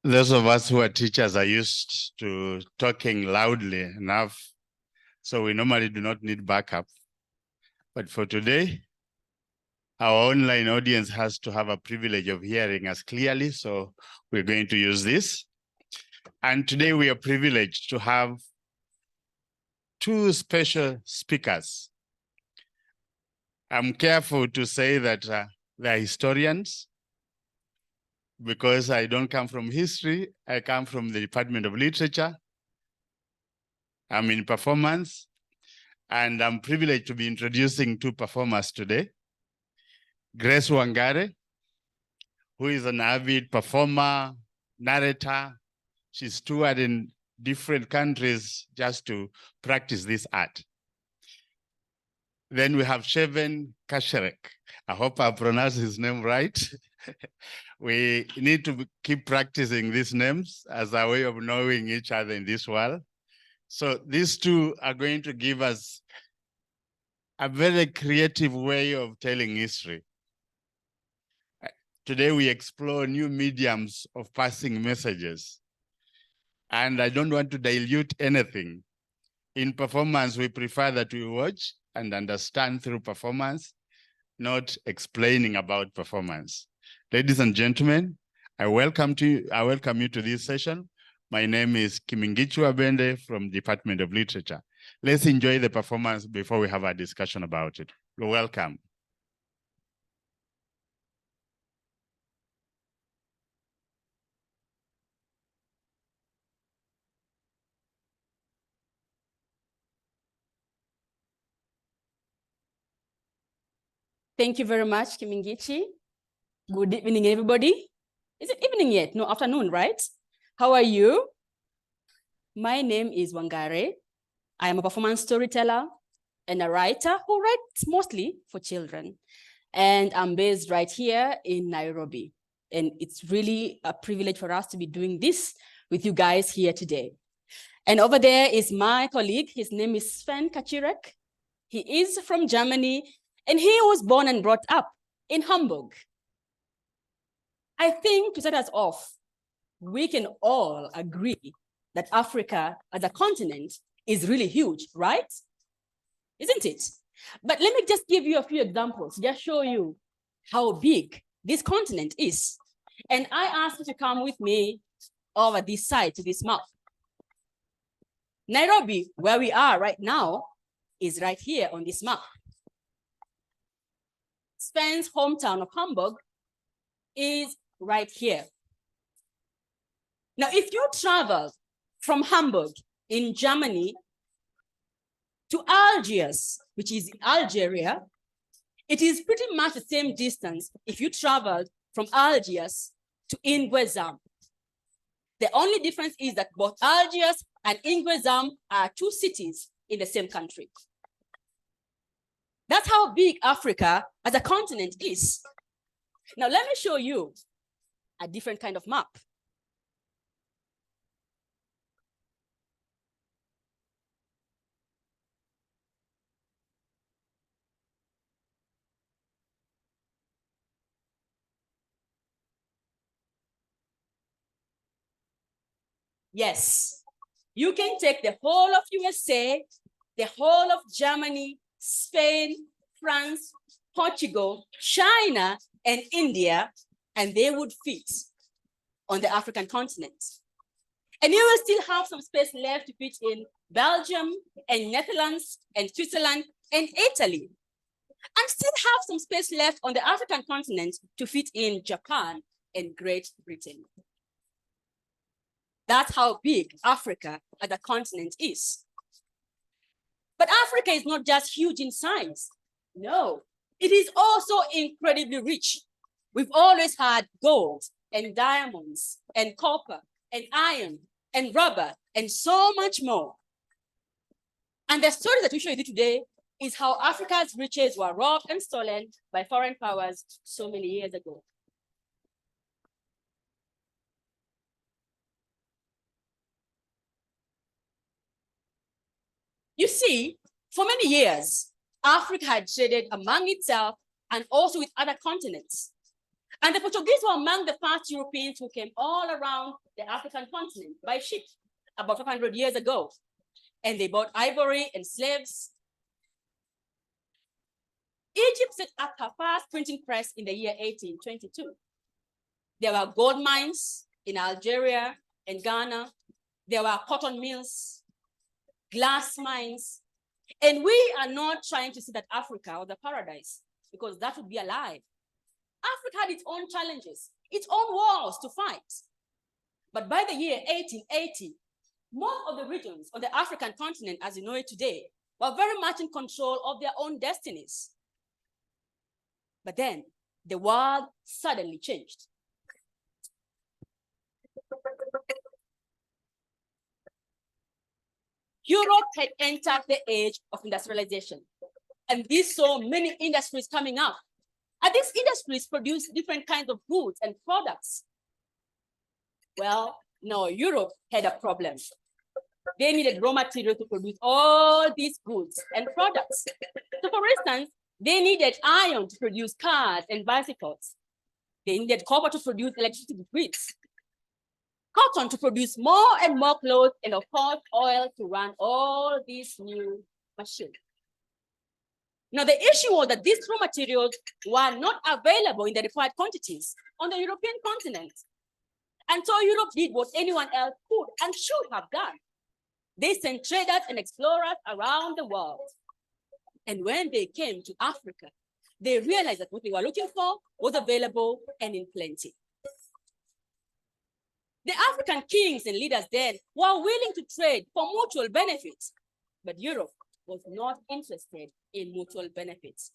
Those of us who are teachers are used to talking loudly enough, so we normally do not need backup. But for today, our online audience has to have a privilege of hearing us clearly, so we're going to use this. And today we are privileged to have two special speakers. I'm careful to say that they're historians, because I don't come from history. I come from the Department of Literature. I'm in performance, and I'm privileged to be introducing two performers today. Grace Wangari, who is an avid performer, narrator. She's toured in different countries just to practice this art. Then we have Sven Kacirek. I hope I pronounced his name right. We need to keep practicing these names as a way of knowing each other in this world. So these two are going to give us a very creative way of telling history. Today we explore new mediums of passing messages. And I don't want to dilute anything. In performance, we prefer that we watch and understand through performance, not explaining about performance. Ladies and gentlemen, I welcome you to this session. My name is Kimingichu Abende from Department of Literature. Let's enjoy the performance before we have a discussion about it. You're welcome. Thank you very much, Kimingichi. Good evening, everybody. Is it evening yet? No, afternoon, right? How are you? My name is Wangari. I am a performance storyteller and a writer who writes mostly for children. And I'm based right here in Nairobi. And it's really a privilege for us to be doing this with you guys here today. And over there is my colleague. His name is Sven Kacirek. He is from Germany, and he was born and brought up in Hamburg. I think to start us off, we can all agree that Africa as a continent is really huge, right? Isn't it? But let me just give you a few examples, just show you how big this continent is. And I ask you to come with me over this side to this map. Nairobi, where we are right now, is right here on this map. Sven's hometown of Hamburg is right here. Now, if you travel from Hamburg in Germany to Algiers, which is in Algeria, it is pretty much the same distance if you traveled from Algiers to Ingwezam. The only difference is that both Algiers and Ingwezam are two cities in the same country. That's how big Africa as a continent is. Now, let me show you a different kind of map. Yes, you can take the whole of USA, the whole of Germany, Spain, France, Portugal, China, and India, and they would fit on the African continent. And you will still have some space left to fit in Belgium and Netherlands and Switzerland and Italy. And still have some space left on the African continent to fit in Japan and Great Britain. That's how big Africa as a continent is. But Africa is not just huge in size. No, it is also incredibly rich. We've always had gold and diamonds and copper and iron and rubber and so much more. And the story that we show you today is how Africa's riches were robbed and stolen by foreign powers so many years ago. You see, for many years, Africa had traded among itself and also with other continents. And the Portuguese were among the first Europeans who came all around the African continent by ship about 500 years ago. And they bought ivory and slaves. Egypt set up her first printing press in the year 1822. There were gold mines in Algeria and Ghana. There were cotton mills, glass mines. And we are not trying to say that Africa was a paradise, because that would be a lie. Africa had its own challenges, its own wars to fight. But by the year 1880, most of the regions on the African continent, as you know it today, were very much in control of their own destinies. But then the world suddenly changed. Europe had entered the age of industrialization, and this saw many industries coming up. And these industries produced different kinds of goods and products. Well, no, Europe had a problem. They needed raw material to produce all these goods and products. So for instance, they needed iron to produce cars and bicycles. They needed copper to produce electricity grids, cotton to produce more and more clothes, and of course, oil to run all these new machines. Now, the issue was that these raw materials were not available in the required quantities on the European continent. And so Europe did what anyone else could and should have done. They sent traders and explorers around the world. And when they came to Africa, they realized that what they were looking for was available and in plenty. The African kings and leaders then were willing to trade for mutual benefits, but Europe was not interested in mutual benefits.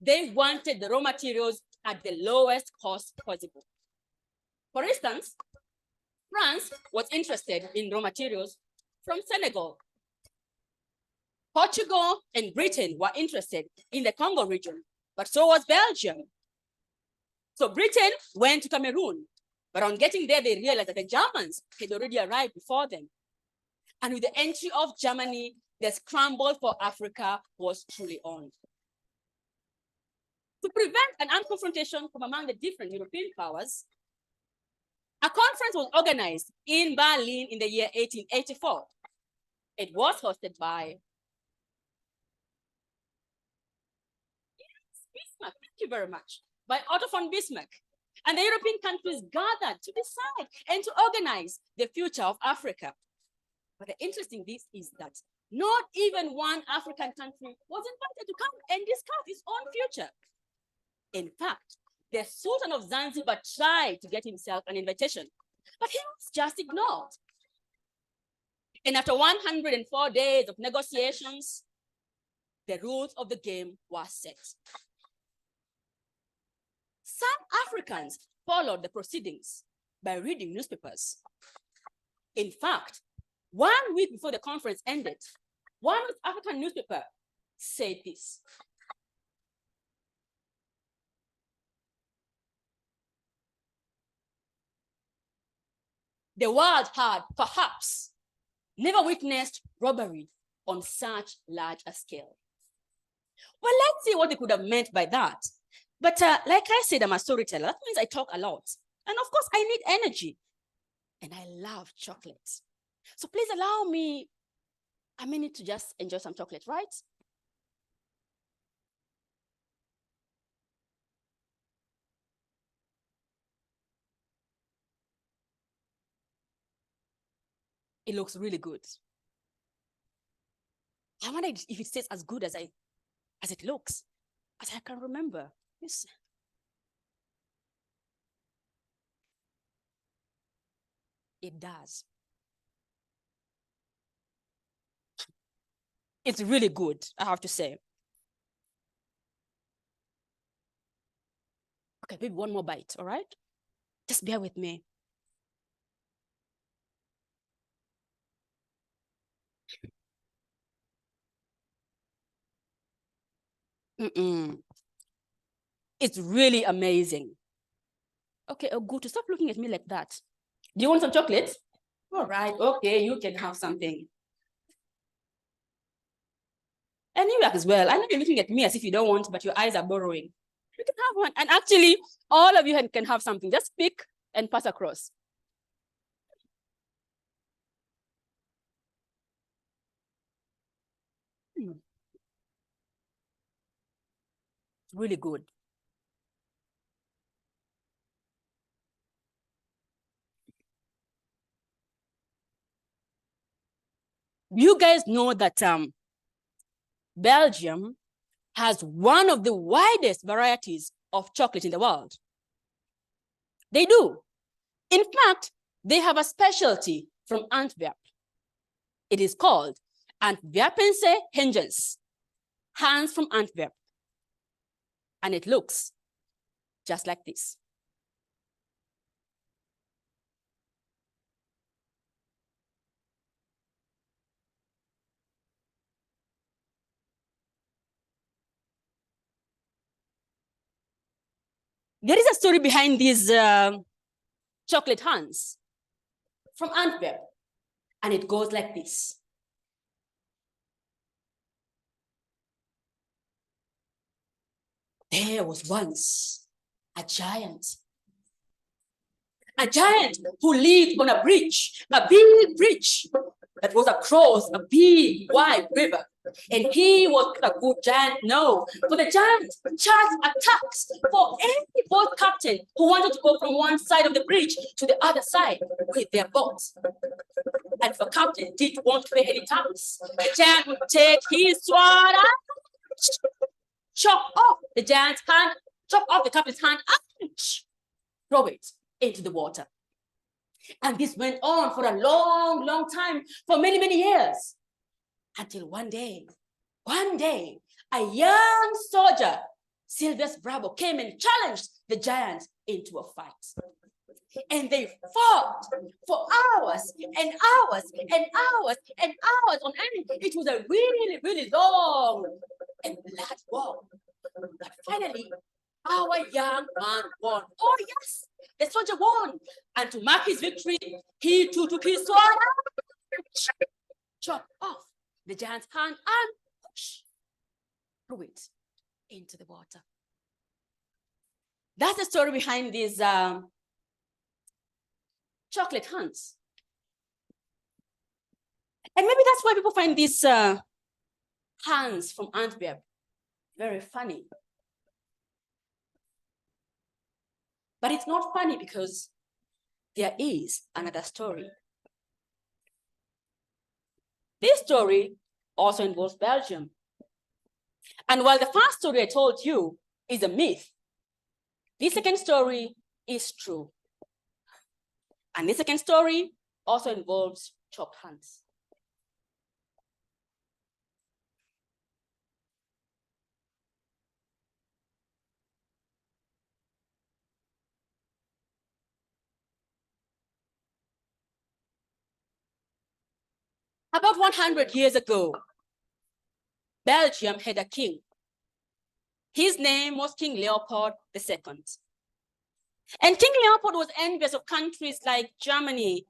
They wanted the raw materials at the lowest cost possible. For instance, France was interested in raw materials from Senegal. Portugal and Britain were interested in the Congo region, but so was Belgium. So Britain went to Cameroon, but on getting there, they realized that the Germans had already arrived before them. And with the entry of Germany, the scramble for Africa was truly on. To prevent an armed confrontation from among the different European powers, a conference was organized in Berlin in the year 1884. It was hosted by Bismarck, thank you very much, by Otto von Bismarck. And the European countries gathered to decide and to organize the future of Africa. But the interesting thing is that not even one African country was invited to come and discuss its own future. In fact, the Sultan of Zanzibar tried to get himself an invitation, but he was just ignored. And after 104 days of negotiations, the rules of the game were set. Some Africans followed the proceedings by reading newspapers. In fact, 1 week before the conference ended, one African newspaper said this: the world had perhaps never witnessed robbery on such large a scale. Well, let's see what they could have meant by that. But like I said, I'm a storyteller. That means I talk a lot. And of course, I need energy. And I love chocolate. So please allow me a minute to just enjoy some chocolate, right? It looks really good. I wonder if it tastes as good as it looks, as I can remember. Yes. It does. It's really good, I have to say. Okay, maybe one more bite, all right? Just bear with me. It's really amazing. Okay, oh, good to stop looking at me like that. Do you want some chocolate? All right, okay, you can have something. And you as well. I know you're looking at me as if you don't want, but your eyes are borrowing. You can have one. And actually, all of you can have something. Just pick and pass across. Really good. You guys know that Belgium has one of the widest varieties of chocolate in the world. They do. In fact, they have a specialty from Antwerp. It is called Antwerpense Hinges, hands from Antwerp. And it looks just like this. There is a story behind these chocolate hands from Antwerp, and it goes like this. There was once a giant who lived on a bridge, a big bridge that was across a big wide river. And he was a good giant, no, for the giant charged attacks for any boat captain who wanted to go from one side of the bridge to the other side with their boats. And if a captain didn't want to pay any tax, the giant would take his sword and chop off the giant's hand, chop off the captain's hand and throw it into the water. And this went on for a long, long time, for many, many years. Until one day, a young soldier, Silvius Bravo, came and challenged the giant into a fight. And they fought for hours and hours and hours and hours on end. It was a really, really long and blood war. But finally, our young man won. Oh yes, the soldier won. And to mark his victory, he too took his sword and chopped off the giant's hand and threw it into the water. That's the story behind these chocolate hands. And maybe that's why people find these hands from Antwerp very funny. But it's not funny because there is another story. This story also involves Belgium. And while the first story I told you is a myth, the second story is true. And the second story also involves chopped hands. About 100 years ago, Belgium had a king. His name was King Leopold II. And King Leopold was envious of countries like Germany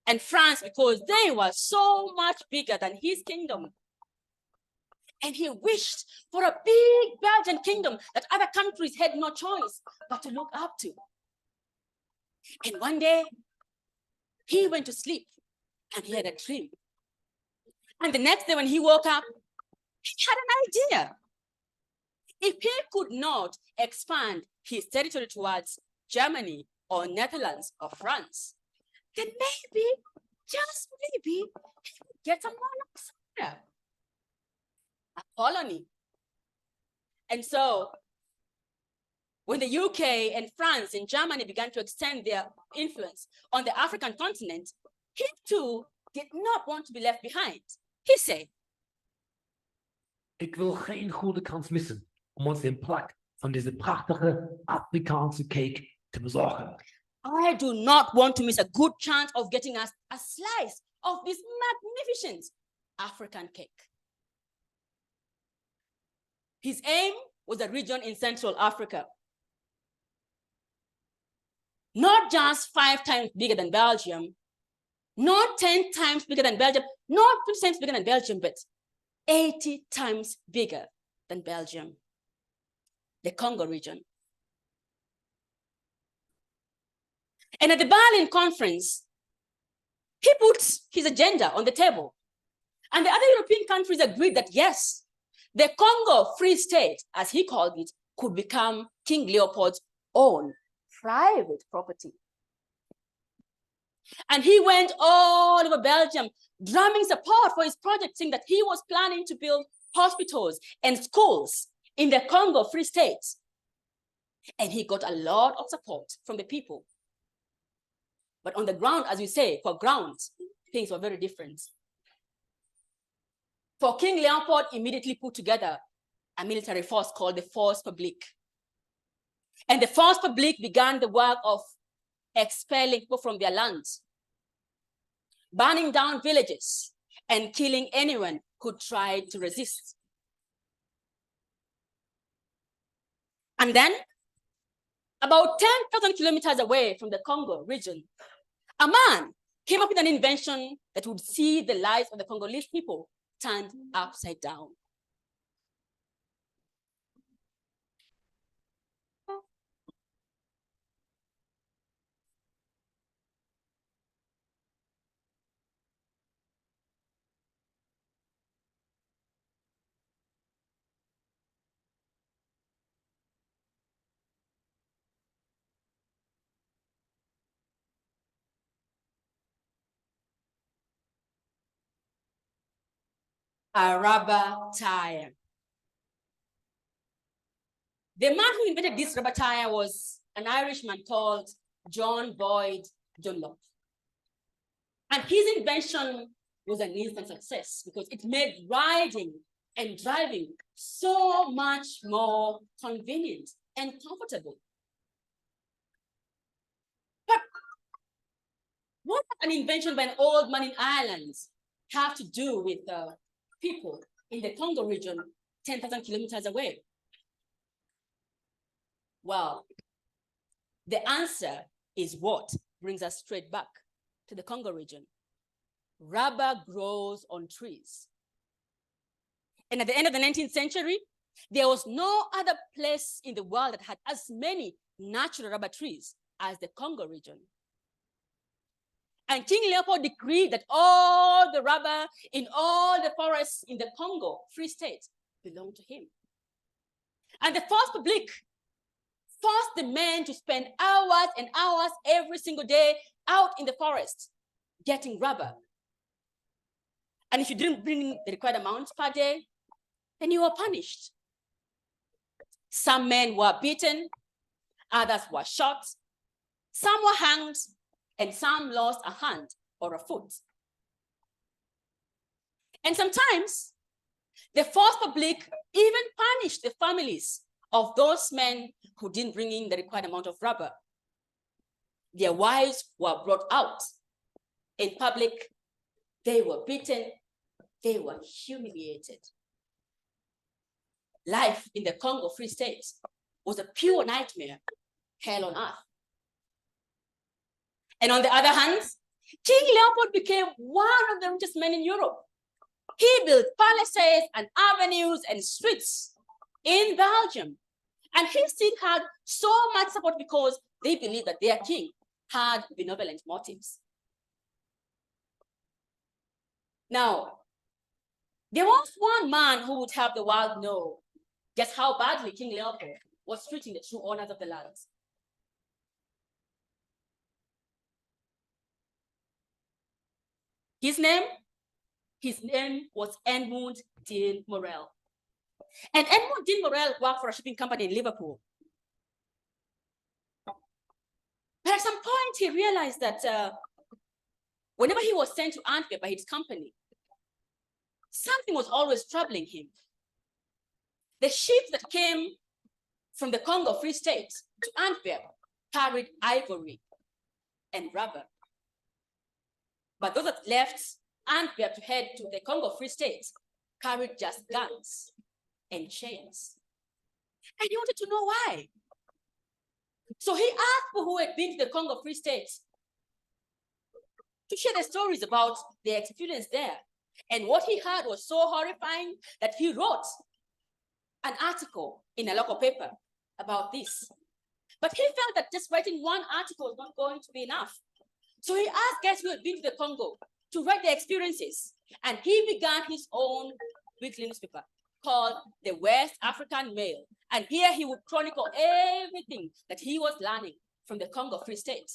and France because they were so much bigger than his kingdom. And he wished for a big Belgian kingdom that other countries had no choice but to look up to. And one day, he went to sleep and he had a dream. And the next day when he woke up, he had an idea. If he could not expand his territory towards Germany or Netherlands or France, then maybe, just maybe, he could get some more land somewhere. A colony. And so when the UK and France and Germany began to extend their influence on the African continent, he too did not want to be left behind. He said, Ik wil geen goede kans missen om ons een plek van deze prachtige Afrikaanse cake te bezorgen. I do not want to miss a good chance of getting us a slice of this magnificent African cake. His aim was a region in Central Africa. Not just 5 times bigger than Belgium, not 10 times bigger than Belgium, not 50 times bigger than Belgium, but 80 times bigger than Belgium. The Congo region And at the Berlin conference, he put his agenda on the table. And the other European countries agreed that yes, the Congo Free State, as he called it, could become King Leopold's own private property. And he went all over Belgium, drumming support for his project, saying that he was planning to build hospitals and schools in the Congo Free State. And he got a lot of support from the people. But on the ground, as we say, for ground, things were very different. For King Leopold immediately put together a military force called the Force Publique. And the Force Publique began the work of expelling people from their lands, burning down villages, and killing anyone who tried to resist. And then, about 10,000 kilometers away from the Congo region, a man came up with an invention that would see the lives of the Congolese people turned upside down. A rubber tire. The man who invented this rubber tire was an Irishman called John Boyd Dunlop. And his invention was an instant success because it made riding and driving so much more convenient and comfortable. But what an invention by an old man in Ireland have to do with people in the Congo region, 10,000 kilometers away? Well, the answer is what brings us straight back to the Congo region. Rubber grows on trees. And at the end of the 19th century, there was no other place in the world that had as many natural rubber trees as the Congo region. And King Leopold decreed that all the rubber in all the forests in the Congo Free State belonged to him. And the Force Publique forced the men to spend hours and hours every single day out in the forest getting rubber. And if you didn't bring the required amount per day, then you were punished. Some men were beaten, others were shot, some were hanged, and some lost a hand or a foot. And sometimes the Force Publique even punished the families of those men who didn't bring in the required amount of rubber. Their wives were brought out in public, they were beaten, they were humiliated. Life in the Congo Free State was a pure nightmare, hell on earth. And on the other hand, King Leopold became one of the richest men in Europe. He built palaces and avenues and streets in Belgium. And he still had so much support because they believed that their king had benevolent motives. Now, there was one man who would have the world know just how badly King Leopold was treating the true owners of the land. His name was Edmund de Morel. And Edmund de Morel worked for a shipping company in Liverpool. But at some point, he realized that whenever he was sent to Antwerp by his company, something was always troubling him. The ships that came from the Congo Free State to Antwerp carried ivory and rubber. But those that left Antwerp to head to the Congo Free State carried just guns and chains. And he wanted to know why. So he asked people who had been to the Congo Free State to share their stories about their experience there. And what he heard was so horrifying that he wrote an article in a local paper about this. But he felt that just writing one article was not going to be enough. So he asked guys who had been to the Congo to write their experiences. And he began his own weekly newspaper called the West African Mail. And here he would chronicle everything that he was learning from the Congo Free State.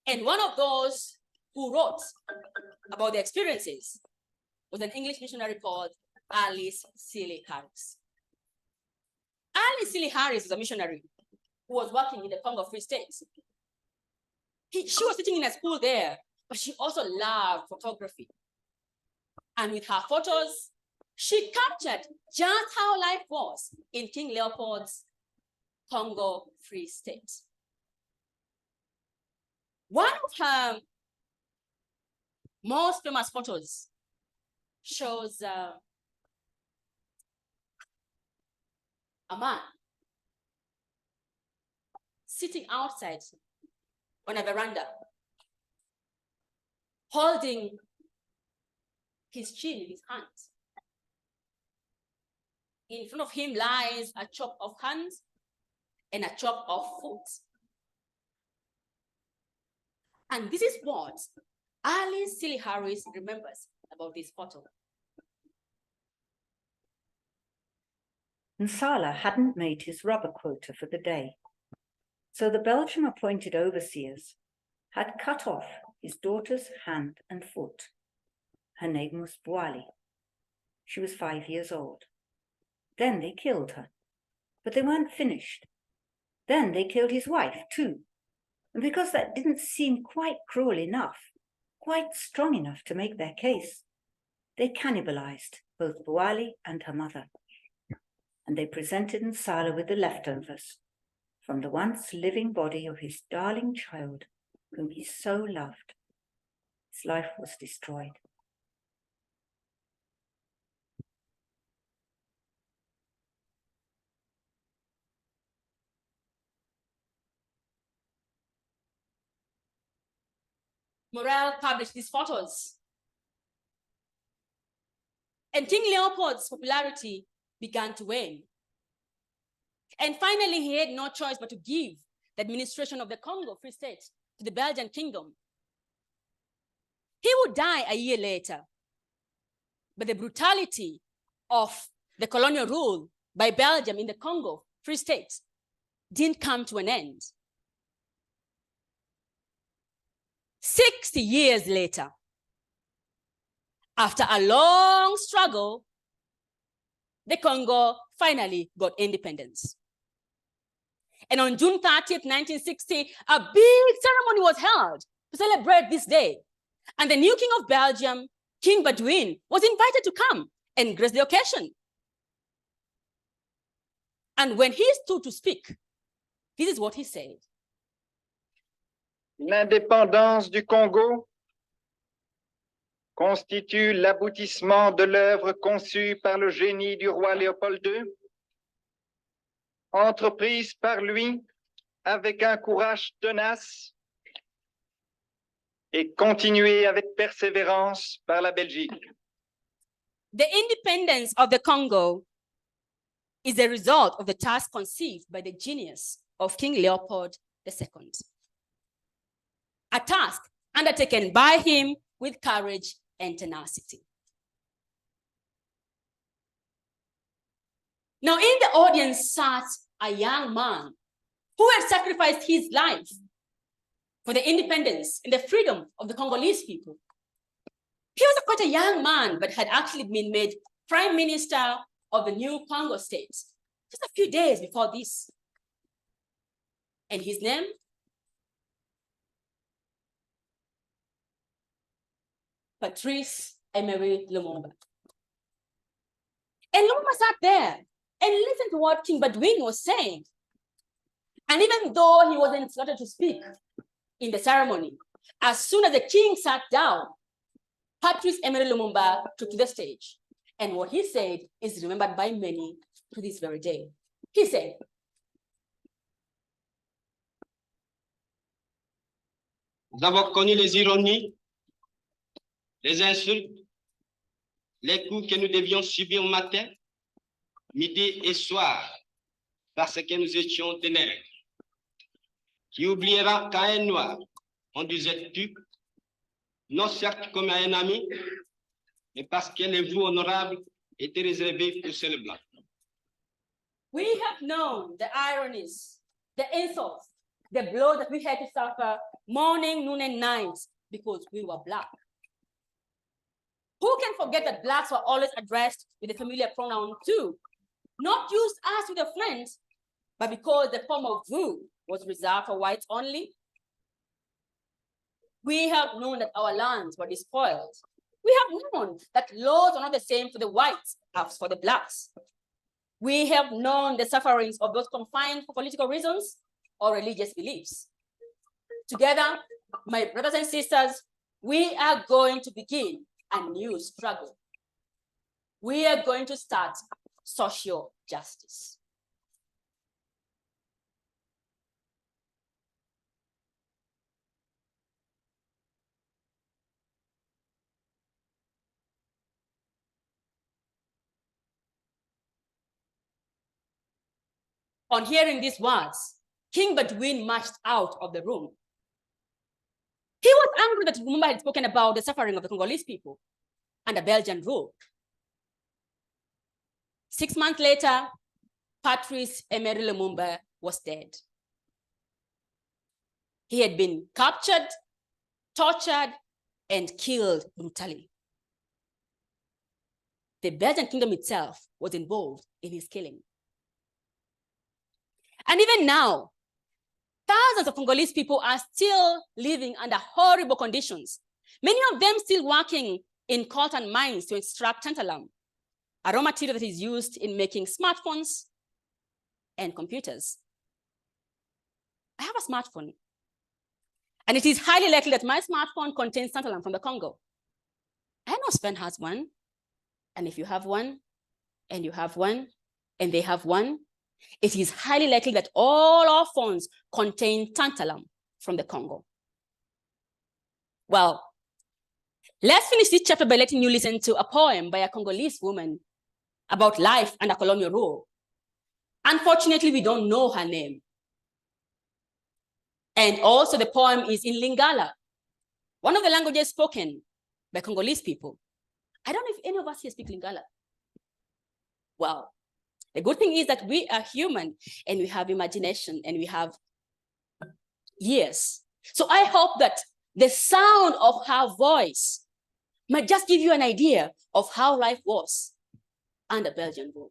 And one of those who wrote about the experiences was an English missionary called Alice Seeley Harris. Alice Seeley Harris was a missionary who was working in the Congo Free State. She was teaching in a school there, but she also loved photography. And with her photos, she captured just how life was in King Leopold's Congo Free State. One of her most famous photos shows a man sitting outside on a veranda, holding his chin in his hands. In front of him lies a chop of hands and a chop of foot. And this is what Alice Seeley Harris remembers about this photo. Nsala hadn't made his rubber quota for the day, so the Belgium-appointed overseers had cut off his daughter's hand and foot. Her name was Boali. She was 5 years old. Then they killed her, but they weren't finished. Then they killed his wife too, and because that didn't seem quite cruel enough, quite strong enough to make their case, they cannibalized both Boali and her mother. And they presented Nsala with the leftovers from the once living body of his darling child, whom he so loved. His life was destroyed. Morel published these photos. And King Leopold's popularity began to wane. And finally, he had no choice but to give the administration of the Congo Free State to the Belgian kingdom. He would die a year later, but the brutality of the colonial rule by Belgium in the Congo Free State didn't come to an end. 60 years later, after a long struggle, the Congo finally got independence. And on June 30th, 1960, a big ceremony was held to celebrate this day. And the new king of Belgium, King Baudouin, was invited to come and grace the occasion. And when he stood to speak, this is what he said. L'indépendance du Congo constitue l'aboutissement de l'œuvre conçue par le génie du roi Léopold II, entreprise par lui avec un courage tenace et continuée avec persévérance par la Belgique. The independence of the Congo is the result of the task conceived by the genius of King Leopold II. A task undertaken by him with courage and tenacity. Now, in the audience sat a young man who had sacrificed his life for the independence and the freedom of the Congolese people. He was quite a young man, but had actually been made prime minister of the new Congo state just a few days before this. And his name? Patrice Emery Lumumba. And Lumumba sat there and listened to what King Baudouin was saying. And even though he wasn't slated to speak in the ceremony, as soon as the king sat down, Patrice Emery Lumumba took to the stage. And what he said is remembered by many to this very day. He said, Nous avons connu les ironies, les insultes, les coups que nous devions subir matin, midi et soir. parce que nous étions des nègres. Qui oubliera qu'à un noir, on disait tu, non certes comme à un ami, mais parce que les voix honorables étaient réservées aux seuls blancs. We have known the ironies, the insults, the blow that we had to suffer morning, noon, and night because we were Black. Who can forget that Blacks were always addressed with the familiar pronoun too, not used as with a friend, but because the form of "vous" was reserved for whites only? We have known that our lands were despoiled. We have known that laws are not the same for the whites as for the Blacks. We have known the sufferings of those confined for political reasons or religious beliefs. Together, my brothers and sisters, we are going to begin a new struggle. We are going to start social justice. On hearing these words, King Bedouin marched out of the room. He was angry that Lumumba had spoken about the suffering of the Congolese people under Belgian rule. 6 months later, Patrice Emery Lumumba was dead. He had been captured, tortured, and killed brutally. The Belgian kingdom itself was involved in his killing. And even now, thousands of Congolese people are still living under horrible conditions, many of them still working in coltan mines to extract tantalum, a raw material that is used in making smartphones and computers. I have a smartphone, and it is highly likely that my smartphone contains tantalum from the Congo. I know Sven has one, and if you have one, and you have one, and they have one, it is highly likely that all our phones contain tantalum from the Congo. Well, let's finish this chapter by letting you listen to a poem by a Congolese woman about life under colonial rule. Unfortunately, we don't know her name. And also the poem is in Lingala, one of the languages spoken by Congolese people. I don't know if any of us here speak Lingala. Well, the good thing is that we are human and we have imagination and we have ears. So I hope that the sound of her voice might just give you an idea of how life was under Belgian rule.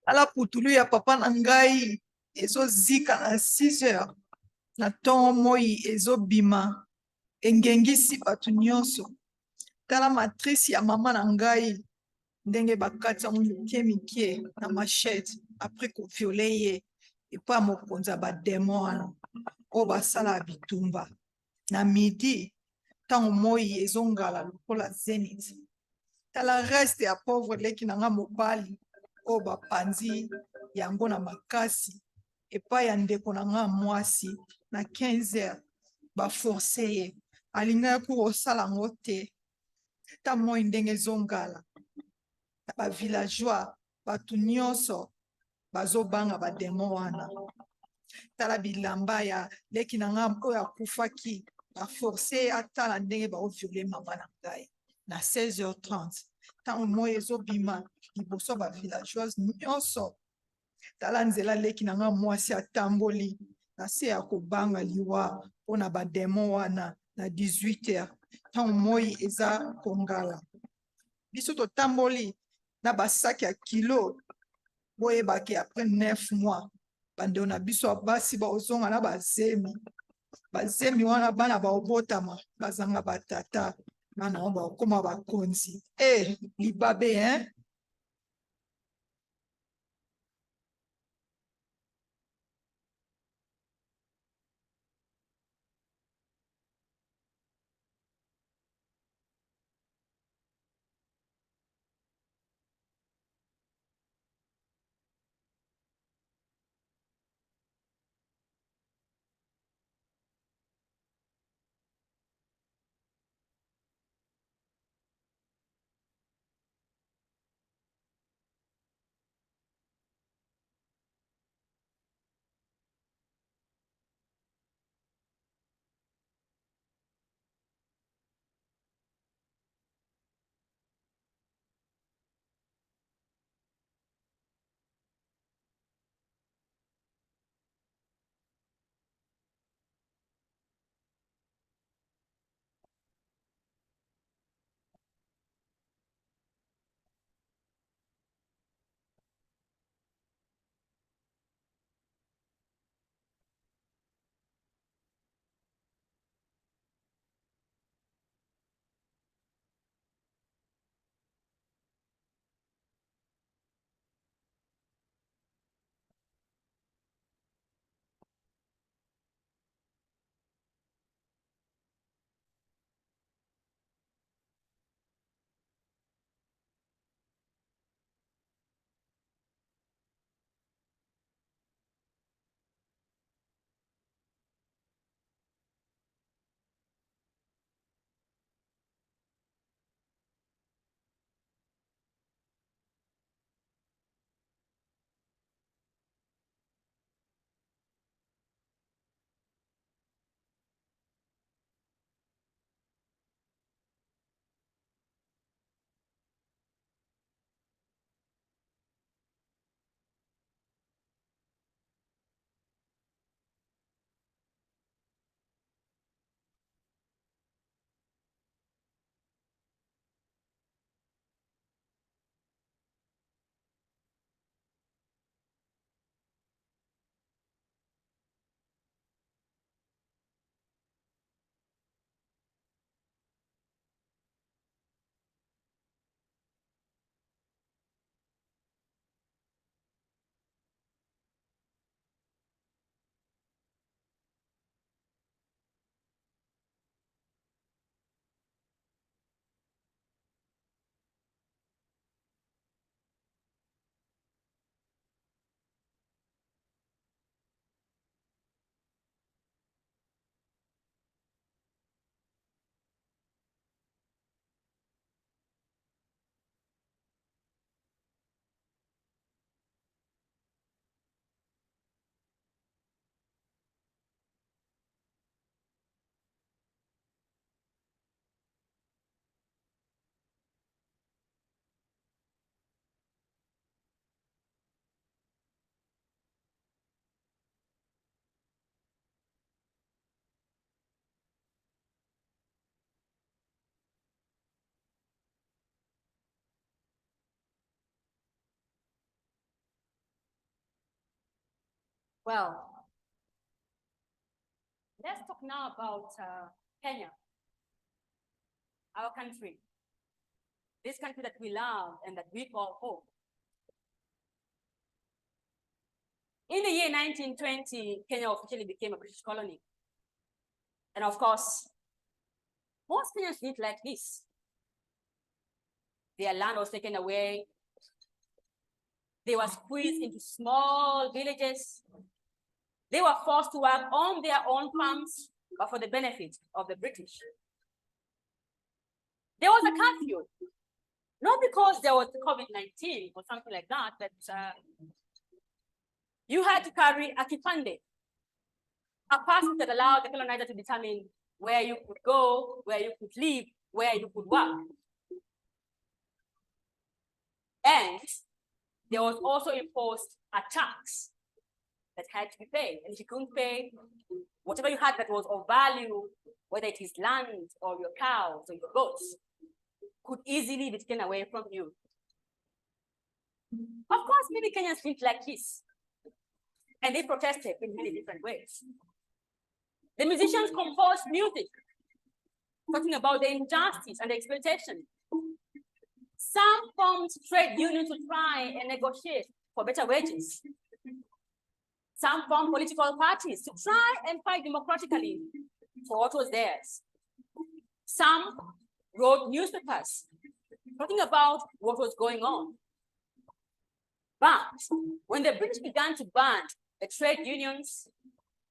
ala putulu ya papa na ngai ezozika na 6 heures na ntongo moi ezobima engengisi bato nyonso. Tala matrice ya mama na ngai ndenge bakati yango mike na machete apres koviole ye epa mokonzi ya bademo wana oyo basala bitumba. Na midi ntango moi ezongala lokola zenith. Tala reste ya pauvre leki na nga mobali oyo bapanzi yango na makasi epai ya ndeko na nga mwasi na 15 heures baforce ye alingaki kosala yango te. Ta moi ndenge ezongala na bavillageois bato nyonso bazobanga bademo wana. Tala bilamba ya leki na nga oyo akufaki baforce atala ndenge baoviole mama na ngai na 16h30 ntango moi ezobima liboso bavillageoise nyonso. Tala nzela leki na nga mwasi atamboli na se ya kobanga liwa mpona bademo wana na 18h ntango moi eza kongala. Biso totamboli na basaki ya kilo boyebaki apres 9 mois bandeko na biso basi baozonga na bazemi wana bana baobotama bazanga batata bana oyo bakoma bakonzi libabe hein. Well, let's talk now about Kenya, our country. This country that we love and that we call home. In the year 1920, Kenya officially became a British colony. And of course, most Kenyans didn't like this. Their land was taken away. They were squeezed into small villages. They were forced to work on their own farms, but for the benefit of the British. There was a curfew, not because there was COVID-19 or something like that, but you had to carry a kipande, a pass that allowed the colonizer to determine where you could go, where you could live, where you could work. And there was also imposed a tax that had to be paid. And if you couldn't pay, whatever you had that was of value, whether it is land or your cows or your goats, could easily be taken away from you. Of course, many Kenyans didn't like this. And they protested in many different ways. The musicians composed music, talking about the injustice and the exploitation. Some formed trade unions to try and negotiate for better wages. Some formed political parties to try and fight democratically for what was theirs. Some wrote newspapers talking about what was going on. But when the British began to ban the trade unions,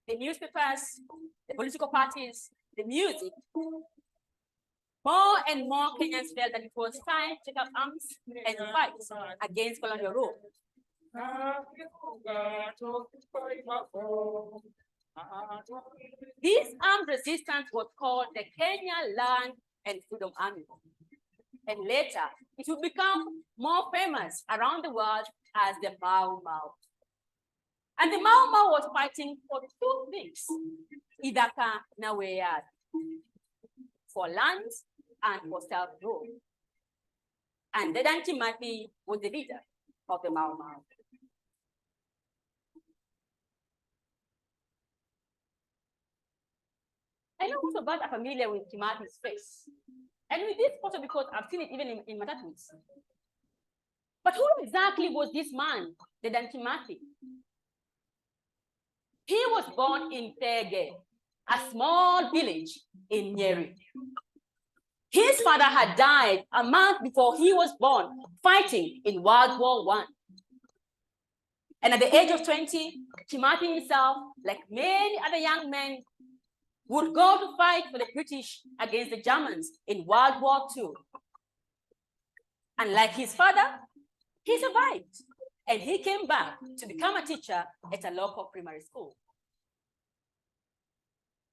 the newspapers, the political parties, the music, more and more Kenyans felt that it was time to take up arms and fight against colonial rule. This armed resistance was called the Kenya Land and Freedom Army. And later, it would become more famous around the world as the Mau Mau. And the Mau Mau was fighting for two things, Idaka na Weyad, for land and for self-rule. And Dedan Kimathi was the leader of the Mau Mau. I know most of us are familiar with Kimathi's face. And with this photo because I've seen it even in Matatus. But who exactly was this man, Dedan Kimathi? He was born in Tege, a small village in Nyeri. His father had died a month before he was born, fighting in World War I. And at the age of 20, Kimathi himself, like many other young men, would go to fight for the British against the Germans in World War II. And like his father, he survived. And he came back to become a teacher at a local primary school.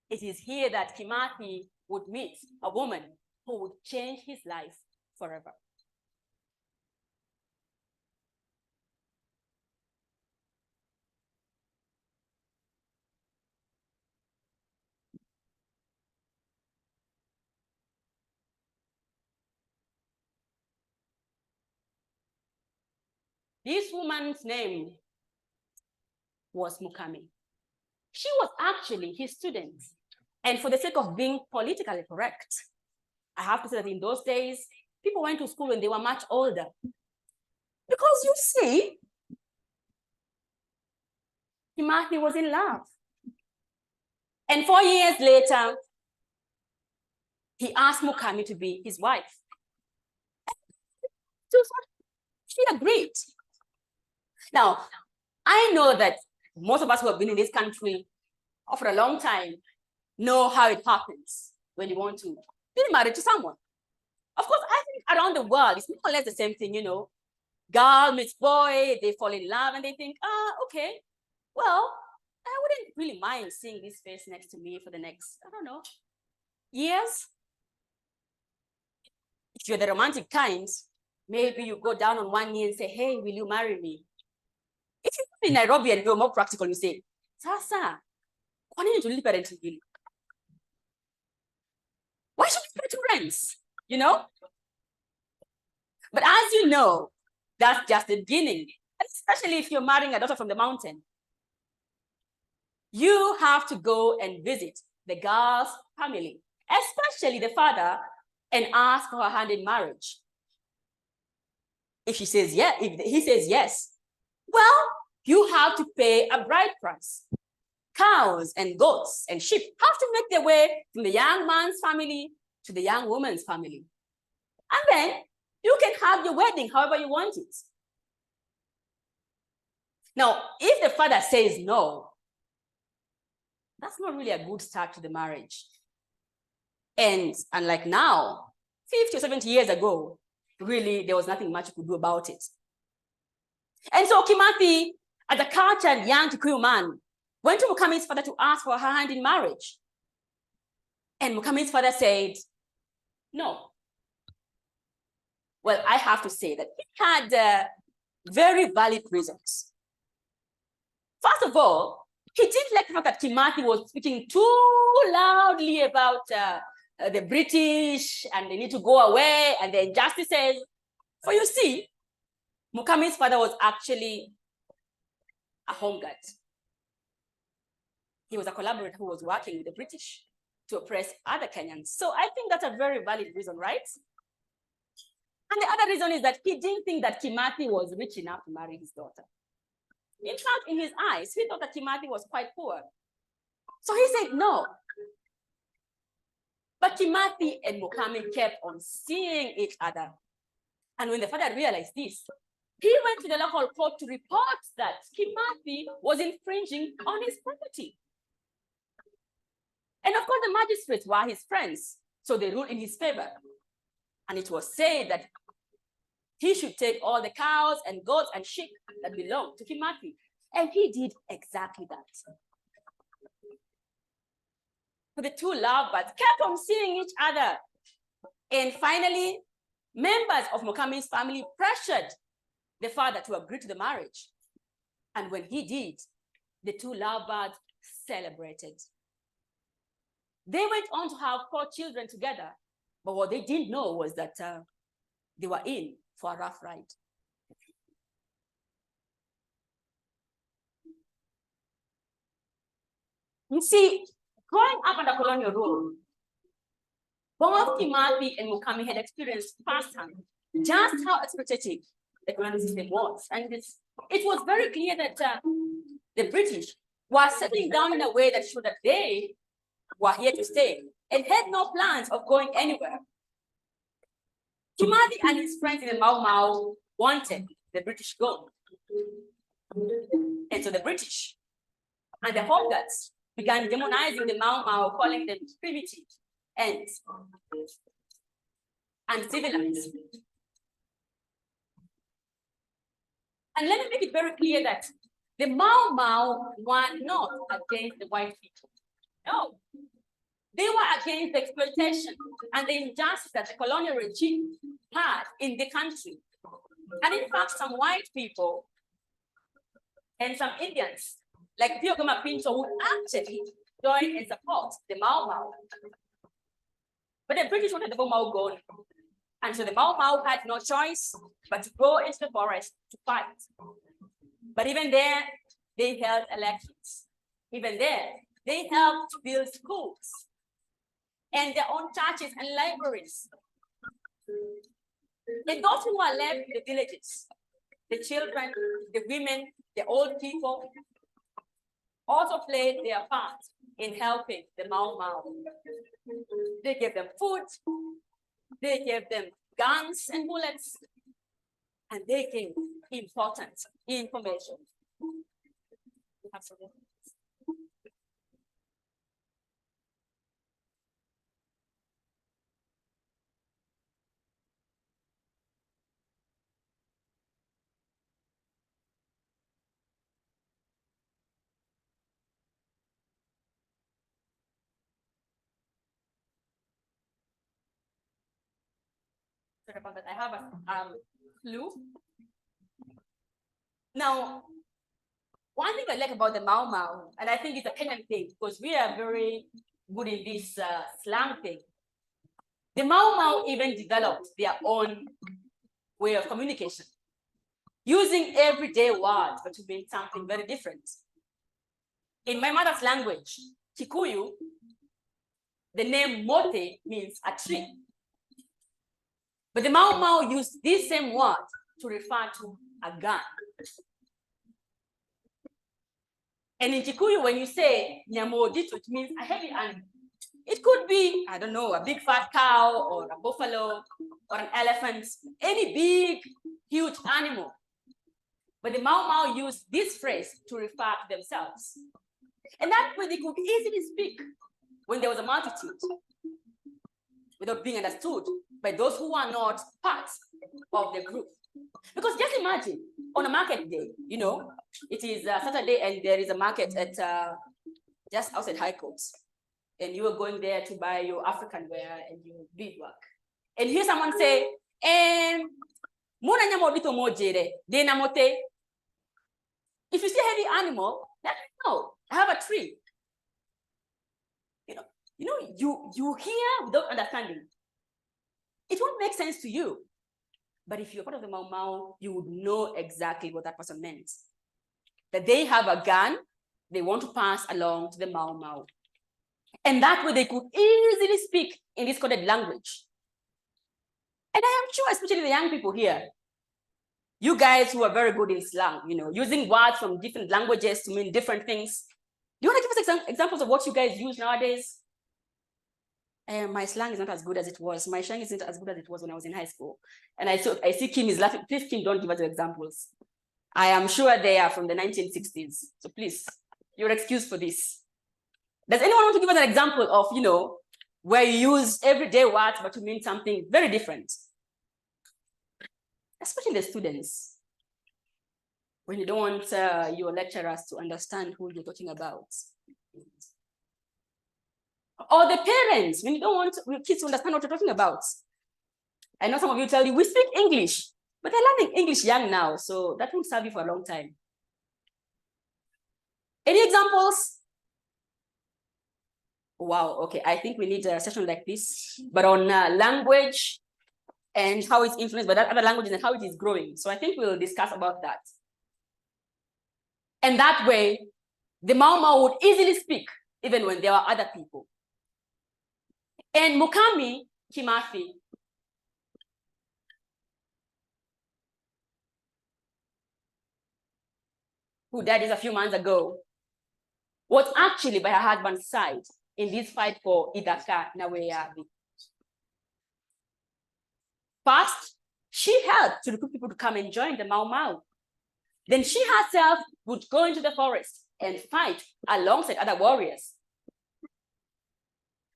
It is here that Kimathi would meet a woman who would change his life forever. This woman's name was Mukami. She was actually his student. And for the sake of being politically correct, I have to say that in those days, people went to school when they were much older. Because you see, Kimathi was in love. And 4 years later, he asked Mukami to be his wife. She agreed. Now, I know that most of us who have been in this country for a long time know how it happens when you want to be married to someone. Of course, I think around the world, it's more or less the same thing, you know. Girl meets boy, they fall in love and they think, okay, well, I wouldn't really mind seeing this face next to me for the next, I don't know, years. If you're the romantic kind, maybe you go down on one knee and say, hey, will you marry me? If you live in Nairobi and you're more practical, you say, Sasa, why don't you live parenting? Why should we pay to rents? You know? But as you know, that's just the beginning, especially if you're marrying a daughter from the mountain. you have to go and visit the girl's family, especially the father, and ask for her hand in marriage. If she says yes, if he says yes, well, you have to pay a bride price. Cows and goats and sheep have to make their way from the young man's family to the young woman's family. And then you can have your wedding however you want it. Now, if the father says no, that's not really a good start to the marriage. And unlike now, 50 or 70 years ago, really, there was nothing much you could do about it. And so Kimathi, as a cultured young Kikuyu man, went to Mukami's father to ask for her hand in marriage. And Mukami's father said, no. Well, I have to say that he had very valid reasons. First of all, he didn't like the fact that Kimathi was speaking too loudly about the British and they need to go away and the injustices. For you see, Mukami's father was actually a home guard. He was a collaborator who was working with the British to oppress other Kenyans. So I think that's a very valid reason, right? And the other reason is that he didn't think that Kimathi was rich enough to marry his daughter. In fact, in his eyes, he thought that Kimathi was quite poor. So he said no. But Kimathi and Mukami kept on seeing each other. And when the father realized this, he went to the local court to report that Kimathi was infringing on his property. And of course, the magistrates were his friends, so they ruled in his favor. And it was said that he should take all the cows and goats and sheep that belonged to Kimathi. And he did exactly that. So the two lovebirds kept on seeing each other. And finally, members of Mukami's family pressured the father to agree to the marriage. And when he did, the two lovebirds celebrated. They went on to have 4 children together, but what they didn't know was that they were in for a rough ride. You see, growing up under colonial rule, both Kimathi and Mukami had experienced firsthand just how exploitative the colonial system was. And it was very clear that the British were settling down in a way that showed that they were here to stay and had no plans of going anywhere. Kimathi and his friends in the Mau Mau wanted the British gone. And so the British and the Home Guards began demonizing the Mau Mau, calling them primitive and civilized. And let me make it very clear that the Mau Mau were not against the white people. No, they were against the exploitation and the injustice that the colonial regime had in the country. And in fact, some white people and some Indians, like Pio Gama Pinto, would actually join and support the Mau Mau. But the British wanted the Mau Mau gone. And so the Mau Mau had no choice but to go into the forest to fight. But even there, they held elections. Even there, they helped build schools and their own churches and libraries. And those who are left in the villages, the children, the women, the old people, also played their part in helping the Mau Mau. They gave them food, they gave them guns and bullets, and they gave important information. Absolutely. Sorry about that. I have a clue. Now, one thing I like about the Mau Mau, and I think it's a Kenyan thing, because we are very good in this slang thing. The Mau Mau even developed their own way of communication, using everyday words, but to mean something very different. In my mother's language, Kikuyu, the name mote means a tree. But the Mau Mau used this same word to refer to a gun. And in Kikuyu, when you say nyamodito, it means a heavy animal. It could be, I don't know, a big fat cow or a buffalo or an elephant, any big, huge animal. But the Mau Mau used this phrase to refer to themselves. And that way they could easily speak when there was a multitude without being understood by those who are not part of the group. Because just imagine on a market day, you know, it is Saturday and there is a market at just outside High Court. And you are going there to buy your African wear and your beadwork. And hear someone say, if you see a heavy animal, no, I have a tree. You hear without understanding. It won't make sense to you. But if you're part of the Mau Mau, you would know exactly what that person meant. That they have a gun, they want to pass along to the Mau Mau. And that way they could easily speak in this coded language. And I am sure, especially the young people here, you guys who are very good in slang, using words from different languages to mean different things. Do you want to give us examples of what you guys use nowadays? My slang is not as good as it was. My slang isn't as good as it was when I was in high school. And I see Kim is laughing. Please, Kim, don't give us examples. I am sure they are from the 1960s. So please, you're excused for this. Does anyone want to give us an example of, where you use everyday words, but to mean something very different? Especially the students, when you don't want your lecturers to understand who you're talking about. Or the parents, when you don't want your kids to understand what you're talking about. I know some of you tell you, we speak English, but they're learning English young now, so that won't serve you for a long time. Any examples? Wow, okay, I think we need a session like this, but on language and how it's influenced by that other languages and how it is growing. So I think we'll discuss about that. And that way, the Mau Mau would easily speak, even when there are other people. And Mukami Kimathi, who died just a few months ago, was actually by her husband's side in this fight for Idaka Naweyabi. First, she helped to recruit people to come and join the Mau Mau. Then she herself would go into the forest and fight alongside other warriors.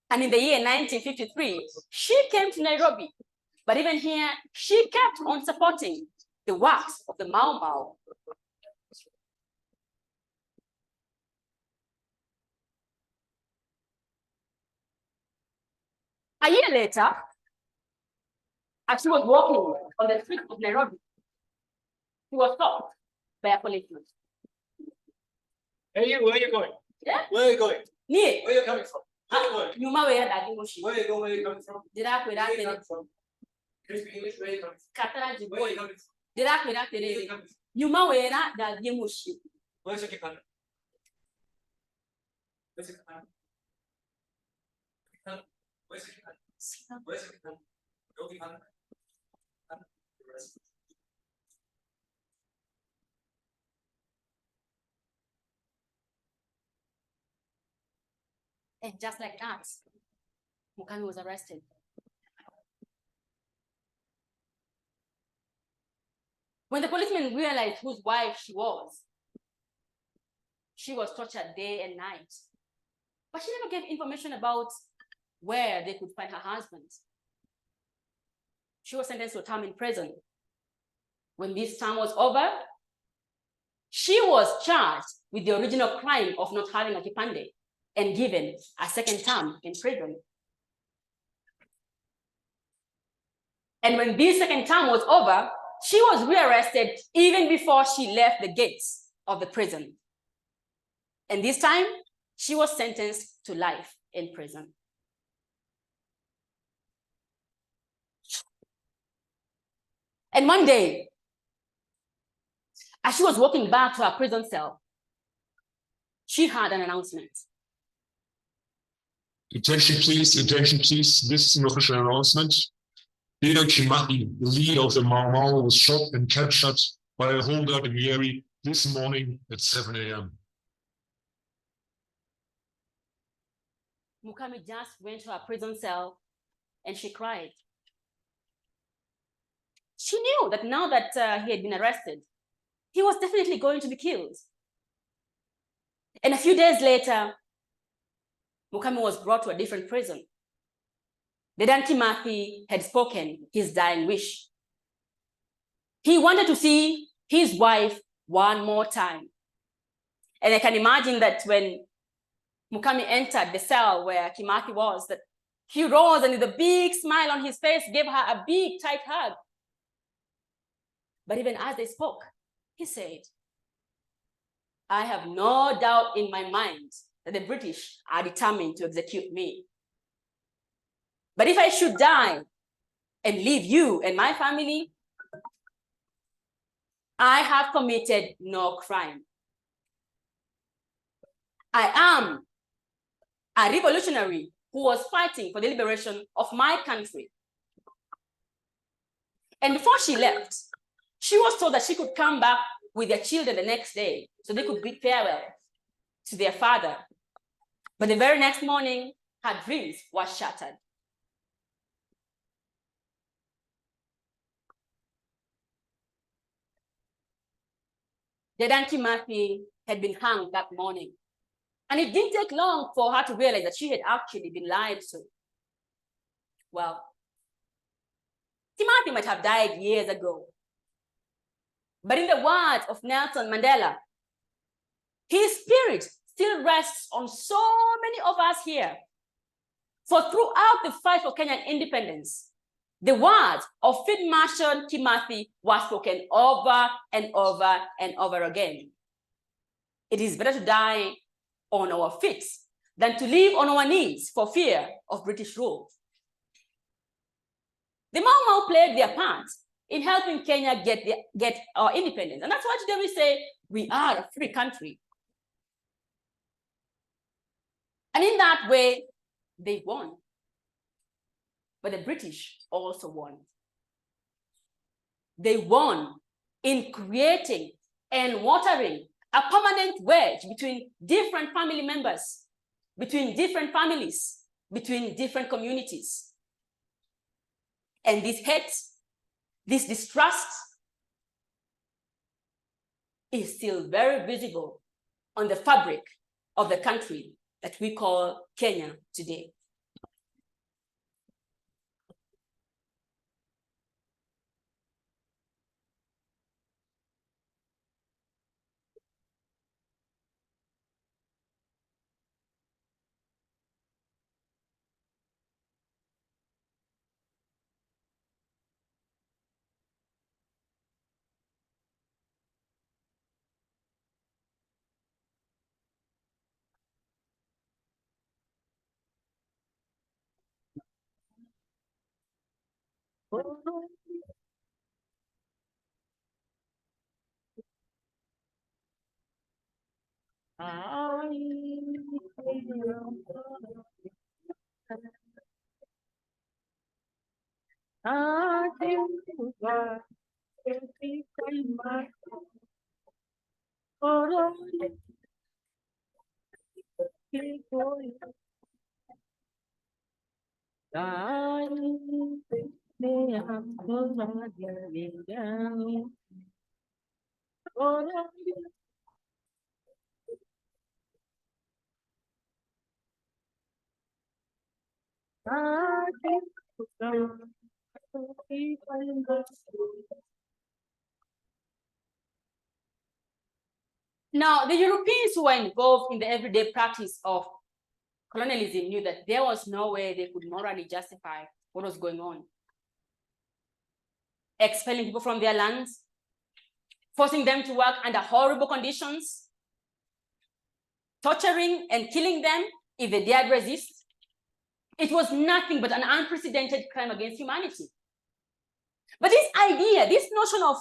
And in the year 1953, she came to Nairobi. But even here, she kept on supporting the works of the Mau Mau. A year later, as she was walking on the streets of Nairobi, she was stopped by a policeman. Hey, where are you going? Yeah? Where are you going? Where Where are you coming from? Where are you going? you where that emotion. Where are you going? Where are you coming from? Did I Where are you coming from? Can you speak English? Where are you coming from? Where are you coming from? Did I Where are you coming from? you where that emotion. Where's your Japan? Where's your Japan? Where's your Japan? Where's your Japan? Go Japan. And just like that, Mukami was arrested. When the policeman realized whose wife she was tortured day and night. But she never gave information about where they could find her husband. She was sentenced to a term in prison. When this term was over, she was charged with the original crime of not having a kipande and given a second term in prison. And when this second term was over, she was rearrested even before she left the gates of the prison. And this time, she was sentenced to life in prison. And one day, as she was walking back to her prison cell, she had an announcement. Attention please, attention please. This is an official announcement. Leader Kimathi, the leader of the Mau Mau, was shot and captured by a Home Guard in Wangari this morning at 7 a.m. Mukami just went to her prison cell and she cried. She knew that now that he had been arrested, he was definitely going to be killed. And a few days later, Mukami was brought to a different prison. Dedan Kimathi had spoken his dying wish. He wanted to see his wife one more time. And I can imagine that when Mukami entered the cell where Kimathi was, that he rose and with a big smile on his face, gave her a big tight hug. But even as they spoke, he said, I have no doubt in my mind that the British are determined to execute me. But if I should die and leave you and my family, I have committed no crime. I am a revolutionary who was fighting for the liberation of my country. And before she left, she was told that she could come back with their children the next day so they could bid farewell to their father. But the very next morning, her dreams were shattered. Dedan Kimathi had been hung that morning. And it didn't take long for her to realize that she had actually been lied to. Well, Kimathi might have died years ago. But in the words of Nelson Mandela, his spirit still rests on so many of us here. For throughout the fight for Kenyan independence, the words of Field Marshal Kimathi were spoken over and over and over again. It is better to die on our feet than to live on our knees for fear of British rule. The Mau Mau played their part in helping Kenya get our independence. And that's why today we say we are a free country. And in that way, they won. But the British also won. They won in creating and watering a permanent wedge between different family members, between different families, between different communities. And this hate, this distrust is still very visible on the fabric of the country that we call Kenya today. Now, the Europeans who were involved in the everyday practice of colonialism knew that there was no way they could morally justify what was going on. Expelling people from their lands, forcing them to work under horrible conditions, torturing and killing them if they dared resist. It was nothing but an unprecedented crime against humanity. But this idea, this notion of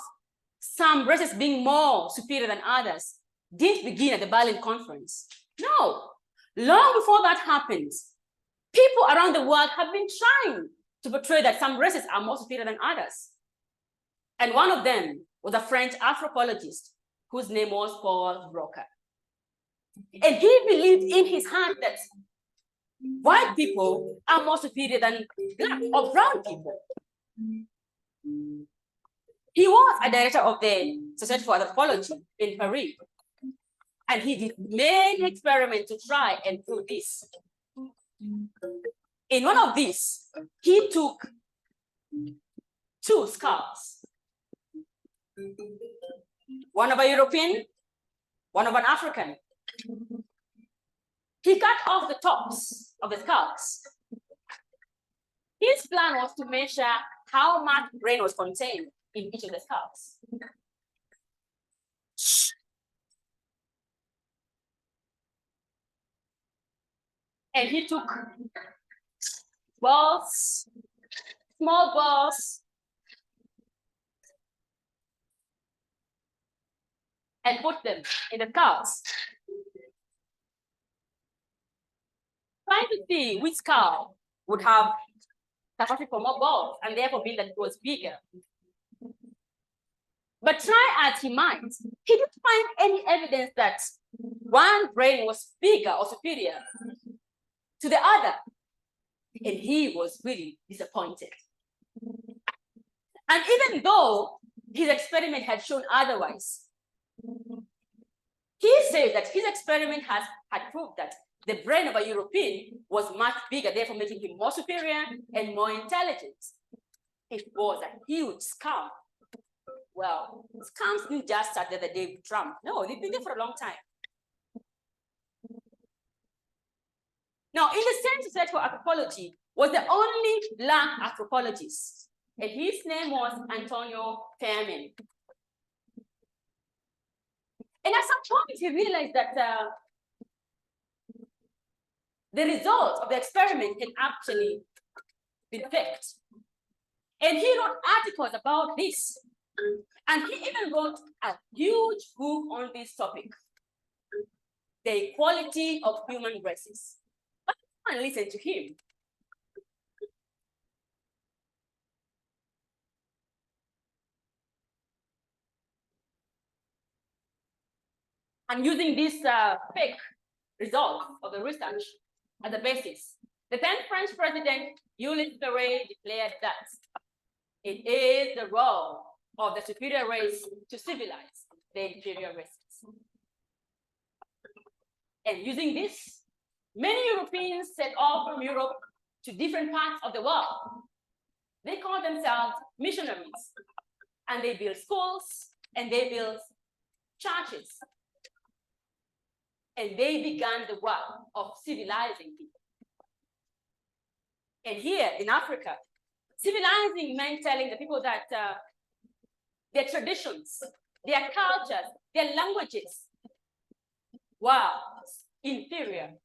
some races being more superior than others, didn't begin at the Berlin Conference. No, long before that happened, people around the world have been trying to portray that some races are more superior than others. And one of them was a French anthropologist whose name was Paul Broca. And he believed in his heart that white people are more superior than black or brown people. He was a director of the Society for Anthropology in Paris. And he did many experiments to try and prove this. In one of these, he took 2 skulls. One of a European, one of an African. He cut off the tops of the skulls. His plan was to measure how much brain was contained in each of the skulls. And he took balls, small balls, and put them in the skulls, trying to see which skull would have capacity for more balls and therefore mean that it was bigger. But try as he might, he didn't find any evidence that one brain was bigger or superior to the other. And he was really disappointed. And even though his experiment had shown otherwise, he said that his experiment had proved that the brain of a European was much bigger, therefore making him more superior and more intelligent. It was a huge scam. Well, scams didn't just start the other day with Trump. No, they've been there for a long time. Now, in the same Society for Anthropology was the only black anthropologist, and his name was Antonio Fairman. And at some point, he realized that the results of the experiment can actually be faked. And he wrote articles about this. And he even wrote a huge book on this topic, The Equality of Human Races. But come and listen to him. And using this fake result of the research as a basis, the then French president, Jules Ferry, declared that it is the role of the superior race to civilize the inferior races. And using this, many Europeans set off from Europe to different parts of the world. They call themselves missionaries, and they build schools, and they build churches. And they began the work of civilizing people. And here in Africa, civilizing meant telling the people that their traditions, their cultures, their languages were inferior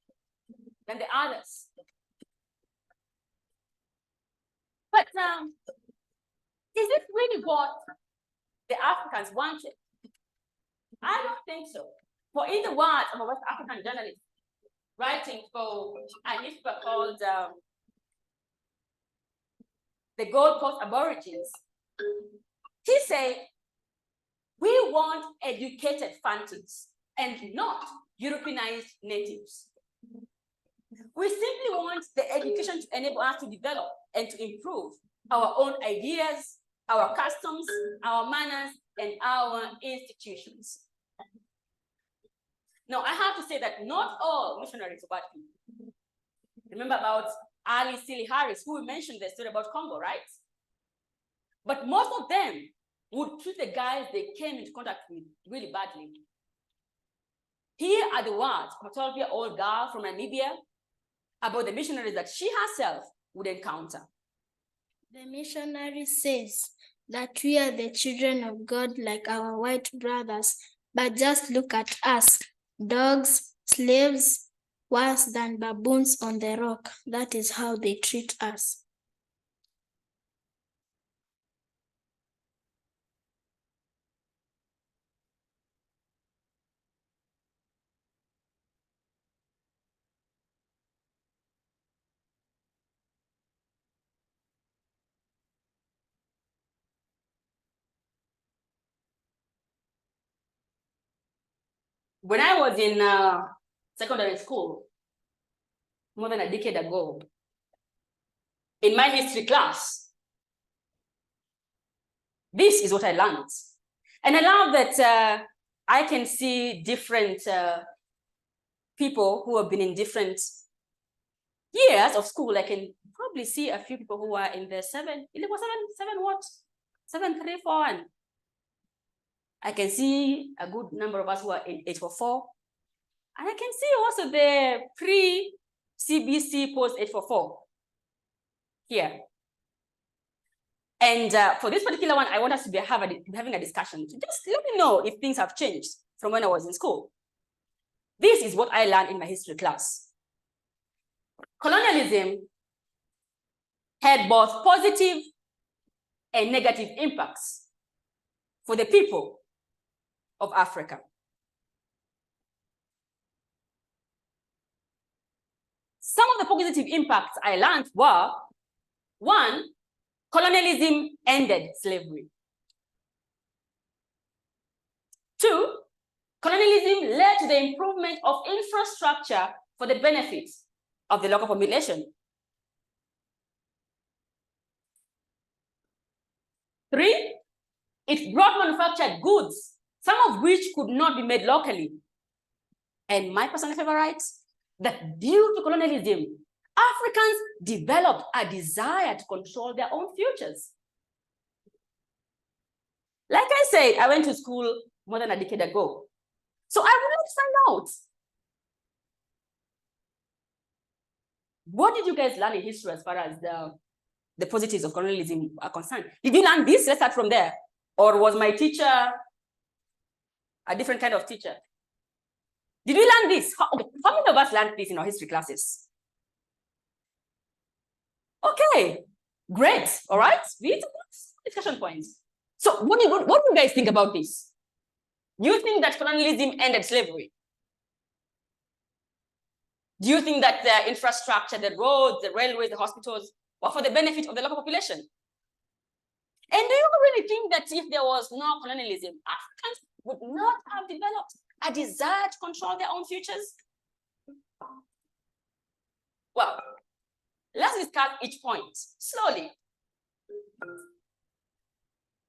than the others. But is this really what the Africans wanted? I don't think so. For in the words of a West African journalist writing for a newspaper called the Gold Coast Aborigines, he said, we want educated Fantis and not Europeanized natives. We simply want the education to enable us to develop and to improve our own ideas, our customs, our manners, and our institutions. Now, I have to say that not all missionaries are bad people. Remember about Ali Sealy Harris, who mentioned the story about Congo, right? But most of them would treat the guys they came into contact with really badly. Here are the words of a 12-year-old girl from Namibia about the missionaries that she herself would encounter. The missionary says that we are the children of God like our white brothers, but just look at us, dogs, slaves, worse than baboons on the rock. That is how they treat us. When I was in secondary school, more than a decade ago, in my history class, this is what I learned. And I love that I can see different people who have been in different years of school. I can probably see a few people who are in the 7, 3, 4, and I can see a good number of us who are in 844. And I can see also the pre-CBC post-844 here. And for this particular one, I want us to be having a discussion. So just let me know if things have changed from when I was in school. This is what I learned in my history class. Colonialism had both positive and negative impacts for the people of Africa. Some of the positive impacts I learned were, 1, colonialism ended slavery. 2, colonialism led to the improvement of infrastructure for the benefits of the local population. 3, it brought manufactured goods, some of which could not be made locally. And my personal favorite, that due to colonialism, Africans developed a desire to control their own futures. Like I said, I went to school more than a decade ago. So I would like to find out, what did you guys learn in history as far as the positives of colonialism are concerned? Did you learn this? Let's start from there. Or was my teacher a different kind of teacher? Did we learn this? How many of us learned this in our history classes? Okay, great. All right, we discussion points. So what do you guys think about this? Do you think that colonialism ended slavery? Do you think that the infrastructure, the roads, the railways, the hospitals were for the benefit of the local population? And do you really think that if there was no colonialism, Africans would not have developed a desire to control their own futures? Well, let's discuss each point slowly.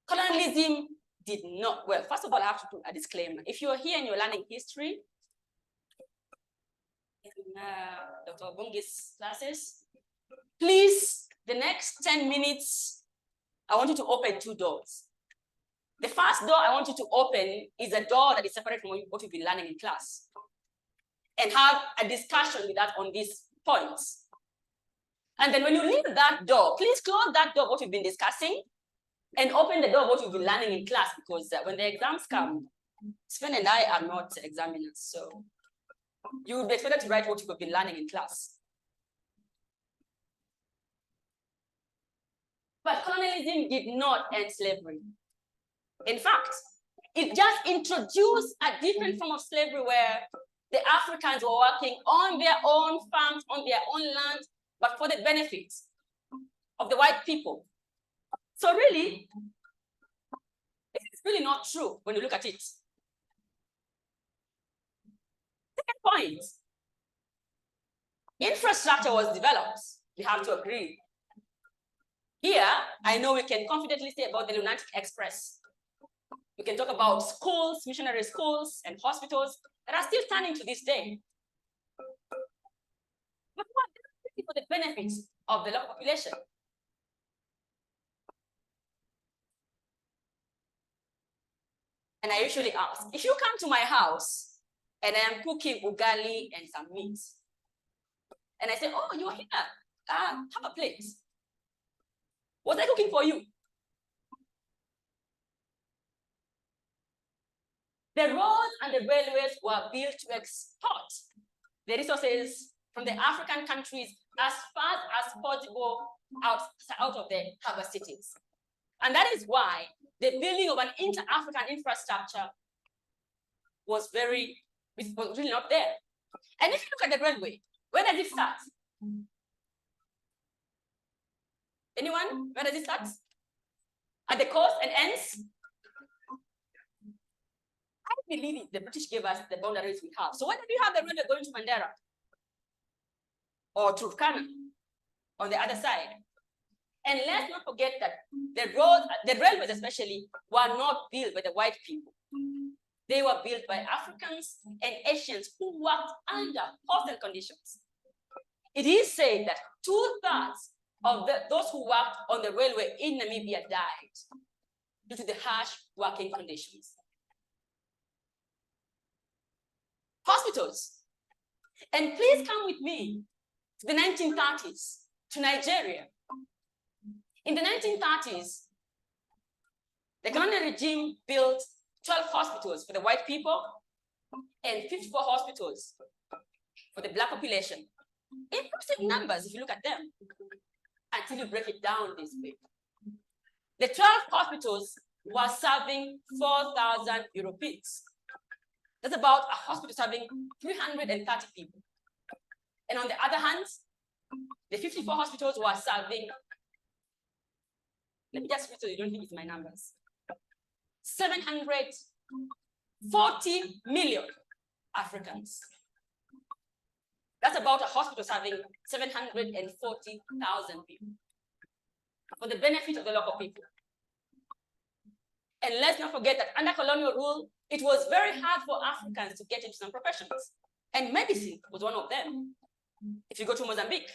Colonialism did not, well, first of all, I have to put a disclaimer. If you're here and you're learning history, in Dr. Bungi's classes, please, the next 10 minutes, I want you to open 2 doors. The first door I want you to open is a door that is separate from what you've been learning in class, and have a discussion with that on these points. And then when you leave that door, please close that door, what you've been discussing, and open the door, what you've been learning in class, because when the exams come, Sven and I are not examiners, so you would be expected to write what you've been learning in class. But colonialism did not end slavery. In fact, it just introduced a different form of slavery where the Africans were working on their own farms, on their own land, but for the benefit of the white people. So really, it's really not true when you look at it. Second point, infrastructure was developed. We have to agree. Here, I know we can confidently say about the Lunatic Express. We can talk about schools, missionary schools, and hospitals that are still standing to this day. But what for the benefits of the local population? And I usually ask, if you come to my house and I am cooking ugali and some meat, and I say, oh, you're here, have a plate. Was I cooking for you? The roads and the railways were built to export the resources from the African countries as far as possible out of the harbor cities. And that is why the building of an inter-African infrastructure was really not there. And if you look at the railway, where does it start? Anyone? Where does it start? At the coast and ends? I believe the British gave us the boundaries we have. So why don't we have the railway going to Mandera or Turkana on the other side? And let's not forget that the railways especially, were not built by the white people. They were built by Africans and Asians who worked under hostile conditions. It is said that 2/3 of those who worked on the railway in Namibia died due to the harsh working conditions. Hospitals. And please come with me to the 1930s, to Nigeria. In the 1930s, the colonial regime built 12 hospitals for the white people and 54 hospitals for the Black population. Impressive numbers if you look at them, until you break it down this way. The 12 hospitals were serving 4,000 Europeans. That's about a hospital serving 330 people. And on the other hand, the 54 hospitals were serving, let me just read so you don't think it's my numbers, 740 million Africans. That's about a hospital serving 740,000 people for the benefit of the local people. And let's not forget that under colonial rule, it was very hard for Africans to get into some professions. And medicine was one of them. If you go to Mozambique,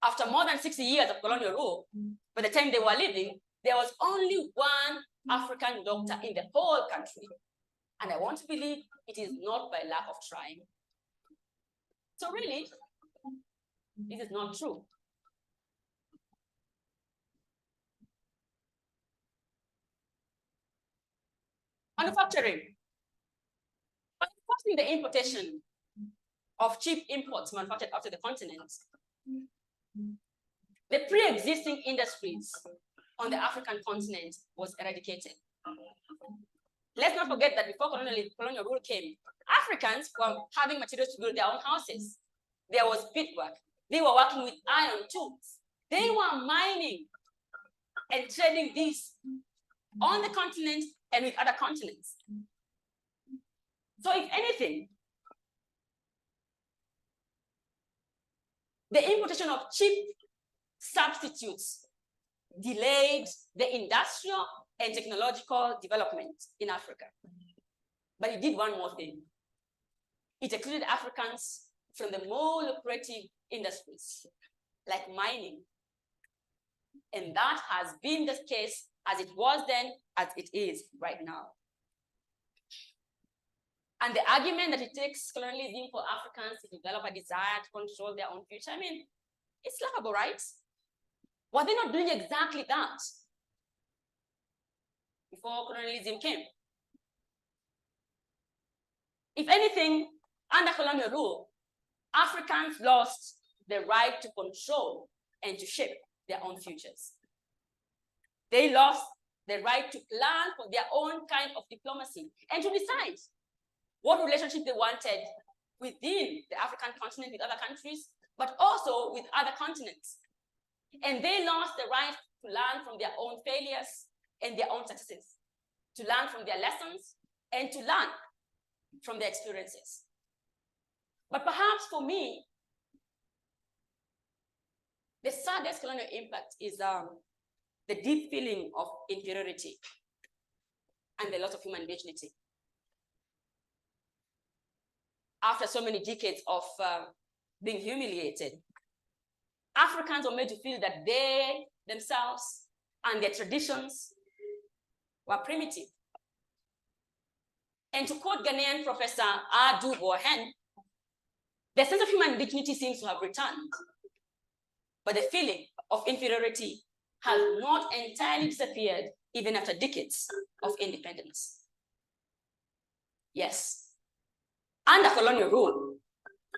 after more than 60 years of colonial rule, by the time they were leaving, there was only one African doctor in the whole country. And I want to believe it is not by lack of trying. So really, this is not true. Manufacturing. By enforcing the importation of cheap imports manufactured after the continent, the pre-existing industries on the African continent was eradicated. Let's not forget that before colonial rule came, Africans were having materials to build their own houses. There was beadwork. They were working with iron tools. They were mining and trading these on the continent and with other continents. So if anything, the importation of cheap substitutes delayed the industrial and technological development in Africa. But it did one more thing. It excluded Africans from the more lucrative industries, like mining. And that has been the case as it was then, as it is right now. And the argument that it takes colonialism for Africans to develop a desire to control their own future, I mean, it's laughable, right? Were they not doing exactly that before colonialism came? If anything, under colonial rule, Africans lost the right to control and to shape their own futures. They lost the right to plan for their own kind of diplomacy and to decide what relationship they wanted within the African continent with other countries, but also with other continents. And they lost the right to learn from their own failures and their own successes, to learn from their lessons and to learn from their experiences. But perhaps for me, the saddest colonial impact is the deep feeling of inferiority and the loss of human dignity. After so many decades of being humiliated, Africans were made to feel that they themselves and their traditions were primitive. And to quote Ghanaian Professor Adu Bohen, the sense of human dignity seems to have returned, but the feeling of inferiority has not entirely disappeared even after decades of independence. Yes, under colonial rule,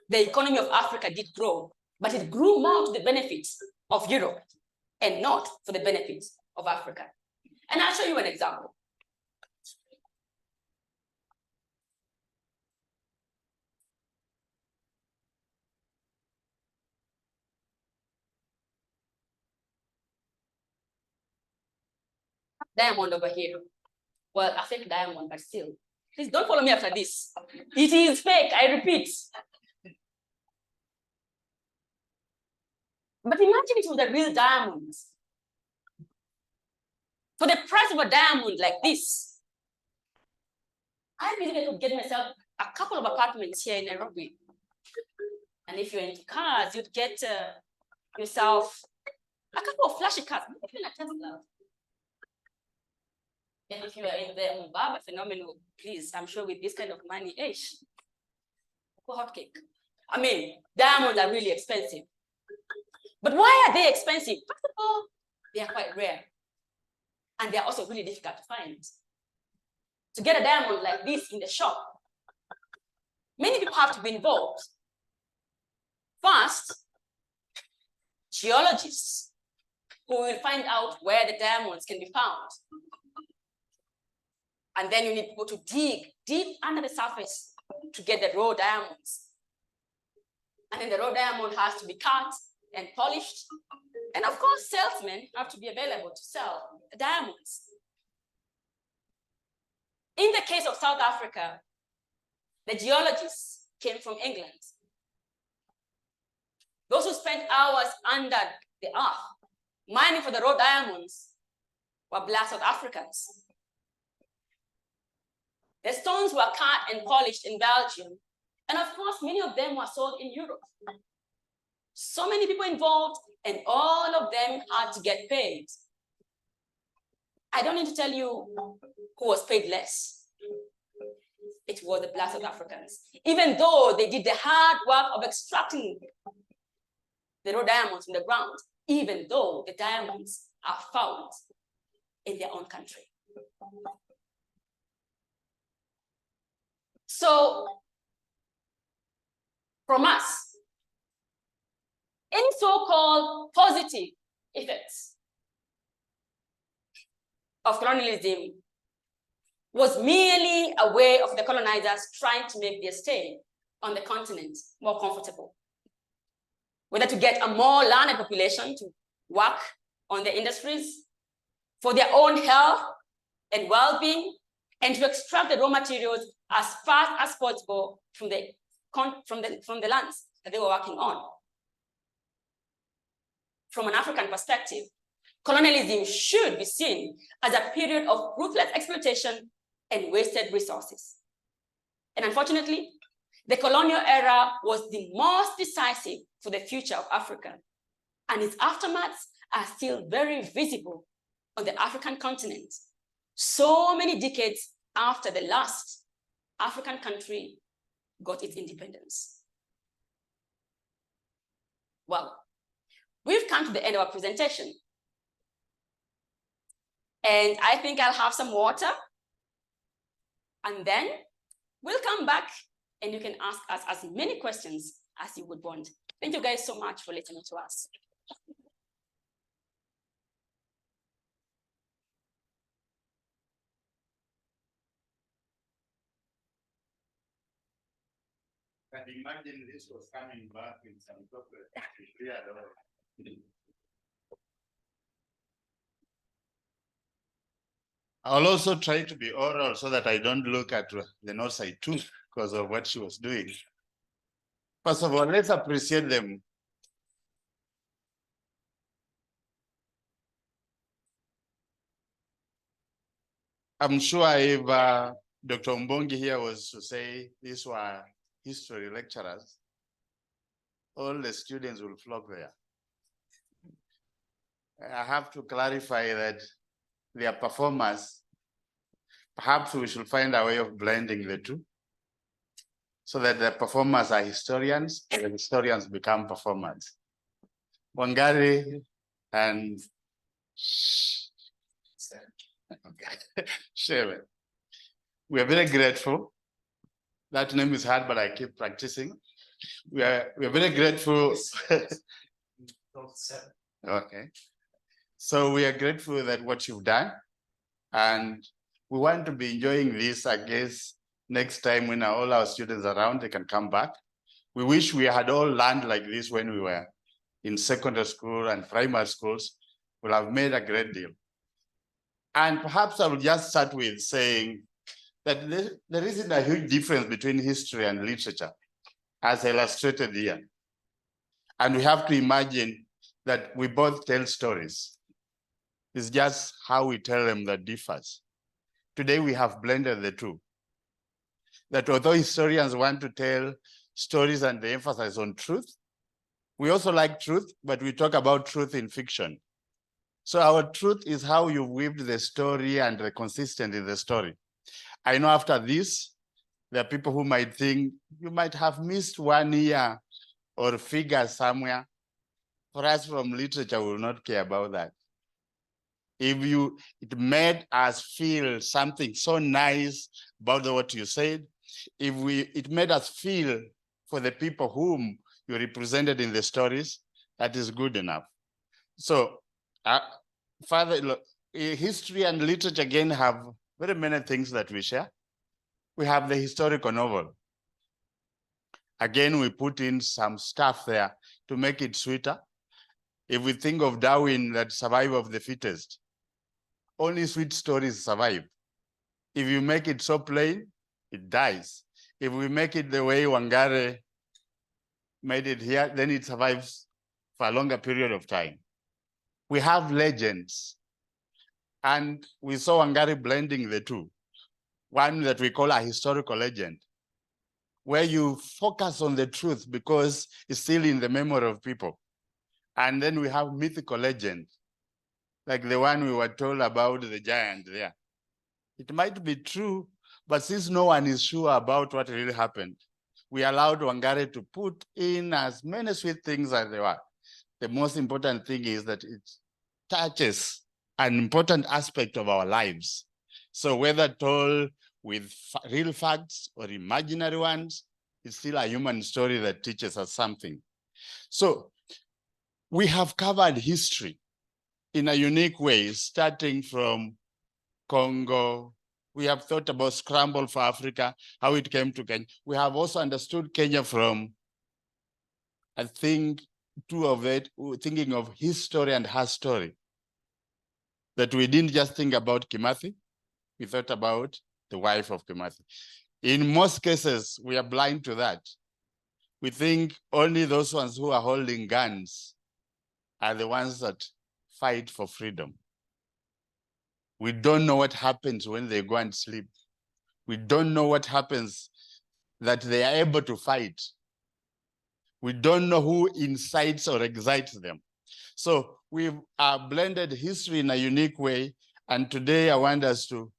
the economy of Africa did grow, but it grew more to the benefit of Europe and not for the benefit of Africa. And I'll show you an example. Diamond over here. Well, I think diamond, but still. Please don't follow me after this. It is fake, I repeat. But imagine it was a real diamond. For the price of a diamond like this, I believe I could get myself a couple of apartments here in Nairobi. And if you're into cars, you'd get yourself a couple of flashy cars, even a Tesla. And if you are in the Mubaba phenomenon, please, I'm sure with this kind of money, hotcake. I mean, diamonds are really expensive. But why are they expensive? First of all, they are quite rare. And they're also really difficult to find. To get a diamond like this in the shop, many people have to be involved. First, geologists who will find out where the diamonds can be found. And then you need people to dig deep under the surface to get the raw diamonds. And then the raw diamond has to be cut and polished. And of course, salesmen have to be available to sell the diamonds. In the case of South Africa, the geologists came from England. Those who spent hours under the earth mining for the raw diamonds were Black South Africans. The stones were cut and polished in Belgium. And of course, many of them were sold in Europe. So many people involved, and all of them had to get paid. I don't need to tell you who was paid less. It was the Black South Africans. Even though they did the hard work of extracting the raw diamonds from the ground, even though the diamonds are found in their own country. So, from us, any so-called positive effects of colonialism was merely a way of the colonizers trying to make their stay on the continent more comfortable. Whether to get a more learned population to work on the industries for their own health and well-being, and to extract the raw materials as fast as possible from the lands that they were working on. From an African perspective, colonialism should be seen as a period of ruthless exploitation and wasted resources. And unfortunately, the colonial era was the most decisive for the future of Africa, and its aftermaths are still very visible on the African continent, so many decades after the last African country got its independence. Well, we've come to the end of our presentation. And I think I'll have some water, and then we'll come back and you can ask us as many questions as you would want. Thank you guys so much for listening to us. I can imagine this was coming back in some chocolate. I'll also try to be oral so that I don't look at the north side too because of what she was doing. First of all, let's appreciate them. I'm sure if Dr. Mbongi here was to say these were history lecturers, all the students will flock there. I have to clarify that their performers, perhaps we should find a way of blending the two so that the performers are historians and the historians become performers. Wangari and Sven, we are very grateful. That name is hard, but I keep practicing. We are very grateful. Okay. So we are grateful that what you've done, and we want to be enjoying this, I guess, next time when all our students are around, they can come back. We wish we had all learned like this when we were in secondary school and primary schools. We'll have made a great deal. And perhaps I will just start with saying that there isn't a huge difference between history and literature, as illustrated here. And we have to imagine that we both tell stories. It's just how we tell them that differs. Today we have blended the two. That although historians want to tell stories and they emphasize on truth, we also like truth, but we talk about truth in fiction. So our truth is how you weaved the story and the consistent in the story. I know after this, there are people who might think you might have missed 1 year or figure somewhere. For us from literature, we will not care about that. If it made us feel something so nice about what you said, it made us feel for the people whom you represented in the stories, that is good enough. So further, look, history and literature again have very many things that we share. We have the historical novel. Again, we put in some stuff there to make it sweeter. If we think of Darwin, that survival of the fittest, only sweet stories survive. If you make it so plain, it dies. If we make it the way Wangari made it here, then it survives for a longer period of time. We have legends, and we saw Wangari blending the two. One that we call a historical legend, where you focus on the truth because it's still in the memory of people. And then we have mythical legends, like the one we were told about the giant there. It might be true, but since no one is sure about what really happened, we allowed Wangari to put in as many sweet things as they were. The most important thing is that it touches an important aspect of our lives. So whether told with real facts or imaginary ones, it's still a human story that teaches us something. So we have covered history in a unique way, starting from Congo. We have thought about Scramble for Africa, how it came to Kenya. We have also understood Kenya from, I think, two of it, thinking of his story and her story. That we didn't just think about Kimathi, we thought about the wife of Kimathi. In most cases, we are blind to that. We think only those ones who are holding guns are the ones that fight for freedom. We don't know what happens when they go and sleep. We don't know what happens that they are able to fight. We don't know who incites or excites them. So we've blended history in a unique way. And today I want us to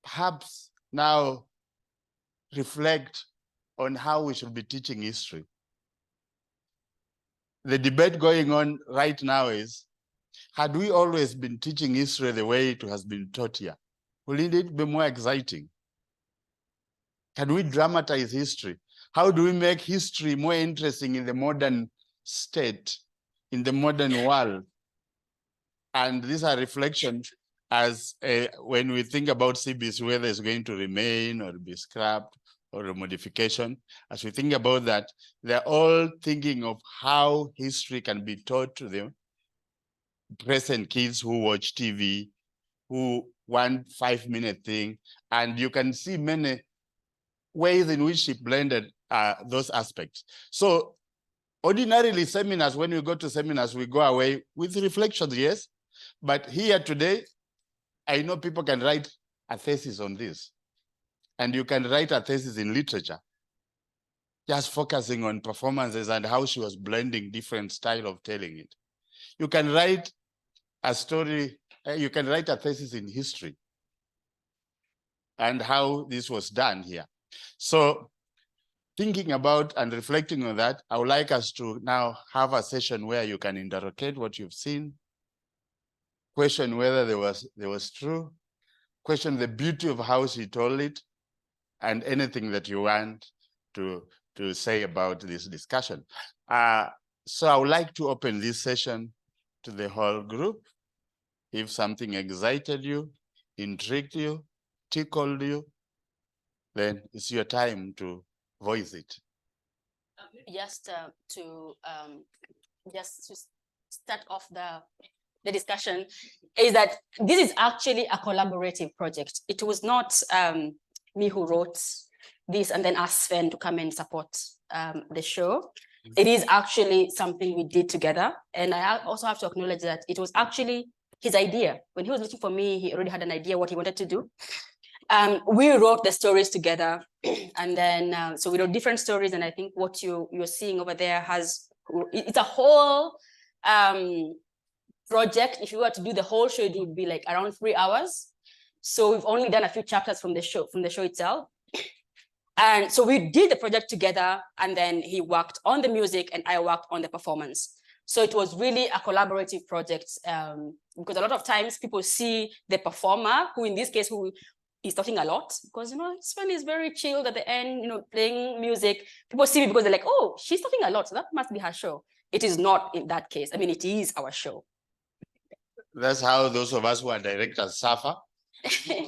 perhaps now reflect on how we should be teaching history. The debate going on right now is, had we always been teaching history the way it has been taught here, will it be more exciting? Can we dramatize history? How do we make history more interesting in the modern state, in the modern world? And these are reflections as when we think about CBC, whether it's going to remain or be scrapped or a modification. As we think about that, they're all thinking of how history can be taught to them. Present kids who watch TV, who want 5-minute thing, and you can see many ways in which she blended those aspects. So ordinarily seminars, when we go to seminars, we go away with reflections, yes, but here today, I know people can write a thesis on this, and you can write a thesis in literature, just focusing on performances and how she was blending different style of telling it. You can write a story, you can write a thesis in history and how this was done here. So thinking about and reflecting on that, I would like us to now have a session where you can interrogate what you've seen, question whether there was true, question the beauty of how she told it, and anything that you want to say about this discussion. So I would like to open this session to the whole group. If something excited you, intrigued you, tickled you, then it's your time to voice it. Just to start off the discussion, is that this is actually a collaborative project. It was not me who wrote this and then asked Sven to come and support the show. It is actually something we did together. And I also have to acknowledge that it was actually his idea. When he was looking for me, he already had an idea what he wanted to do. We wrote the stories together, and then so we wrote different stories. And I think what you're seeing over there it's a whole project. If you were to do the whole show, it would be like around 3 hours. So we've only done a few chapters from the show itself. And so we did the project together, and then he worked on the music and I worked on the performance. So it was really a collaborative project, because a lot of times people see the performer, who in this case, who is talking a lot, because, Sven is very chilled at the end, playing music. People see me because they're like, oh, she's talking a lot, so that must be her show. It is not in that case. I mean, it is our show. That's how those of us who are directors suffer.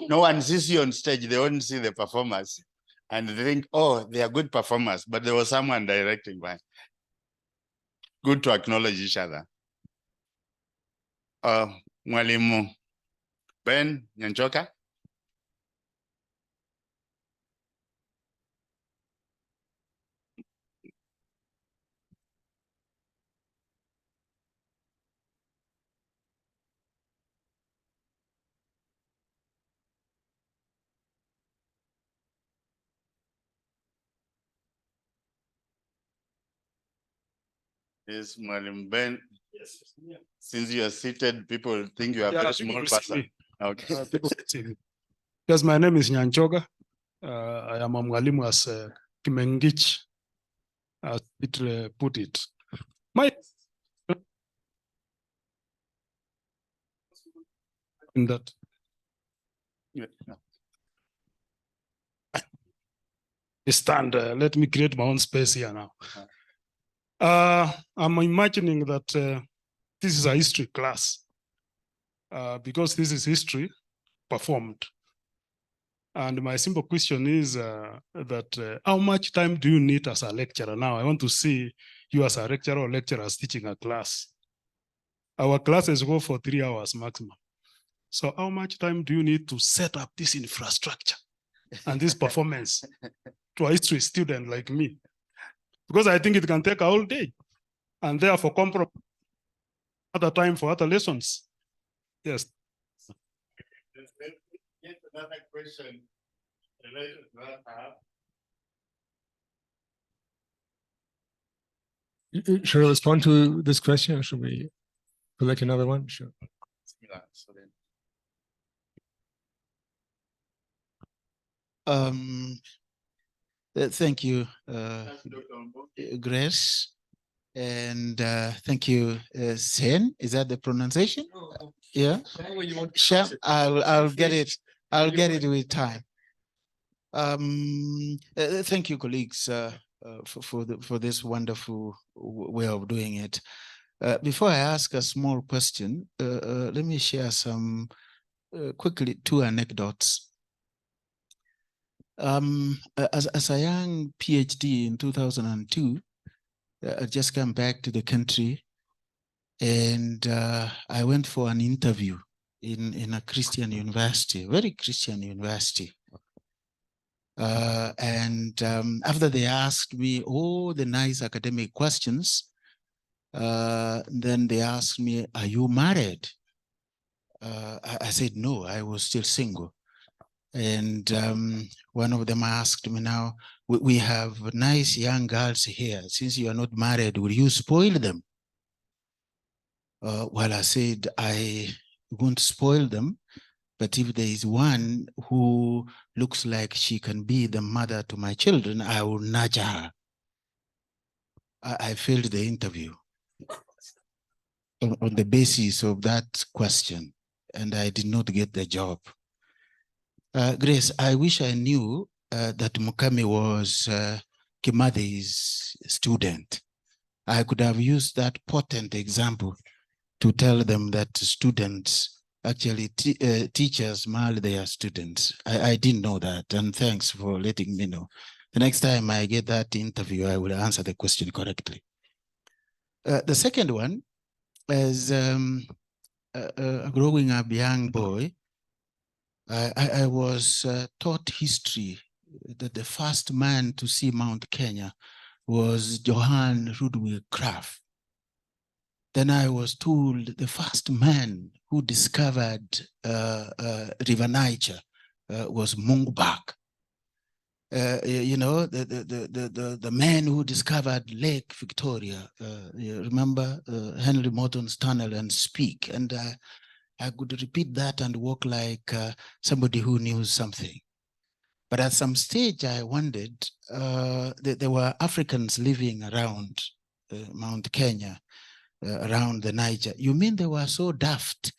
No one sees you on stage, they only see the performers. And they think, oh, they are good performers, but there was someone directing. Right? Good to acknowledge each other. Mwalimu Ben Nyanchoka. Yes, Mwalimu Ben. Yes. Since you are seated, people think you are a very small person. Okay. Yes, my name is Nyanchoga. I am a mwalimu as Kimengich, as it put it. In that. Yeah, no. Stand. Let me create my own space here now. I'm imagining that this is a history class, because this is history performed. And my simple question is that how much time do you need as a lecturer now? I want to see you as a lecturer or lecturers teaching a class. Our classes go for 3 hours maximum. So how much time do you need to set up this infrastructure and this performance to a history student like me? Because I think it can take a whole day, and therefore compromise other time for other lessons. Yes. Another question related to that. Should I respond to this question, or should we select another one? Sure. Thank you, Grace, and thank you, Sven. Is that the pronunciation? Yeah. Shem, I'll get it. I'll get it with time. Thank you, colleagues, for this wonderful way of doing it. Before I ask a small question, let me share some quickly 2 anecdotes. As a young PhD in 2002, I just came back to the country, and I went for an interview in a Christian university, very Christian university. And after they asked me all the nice academic questions, then they asked me, are you married? I said, no, I was still single. And one of them asked me, now, we have nice young girls here. Since you are not married, will you spoil them? Well, I said, I won't spoil them, but if there is one who looks like she can be the mother to my children, I will nurture her. I failed the interview on the basis of that question, and I did not get the job. Grace, I wish I knew that Mukami was Kimathe's student. I could have used that potent example to tell them that students, actually teachers marry their students. I didn't know that, and thanks for letting me know. The next time I get that interview, I will answer the question correctly. The second one is a growing up young boy. I was taught history that the first man to see Mount Kenya was Johann Ludwig Kraft. Then I was told the first man who discovered River Niger was Mungbak. You know, the man who discovered Lake Victoria, you remember Henry Morton's tunnel and speak. And I could repeat that and walk like somebody who knew something. But at some stage, I wondered, there were Africans living around Mount Kenya, around the Niger. You mean they were so daft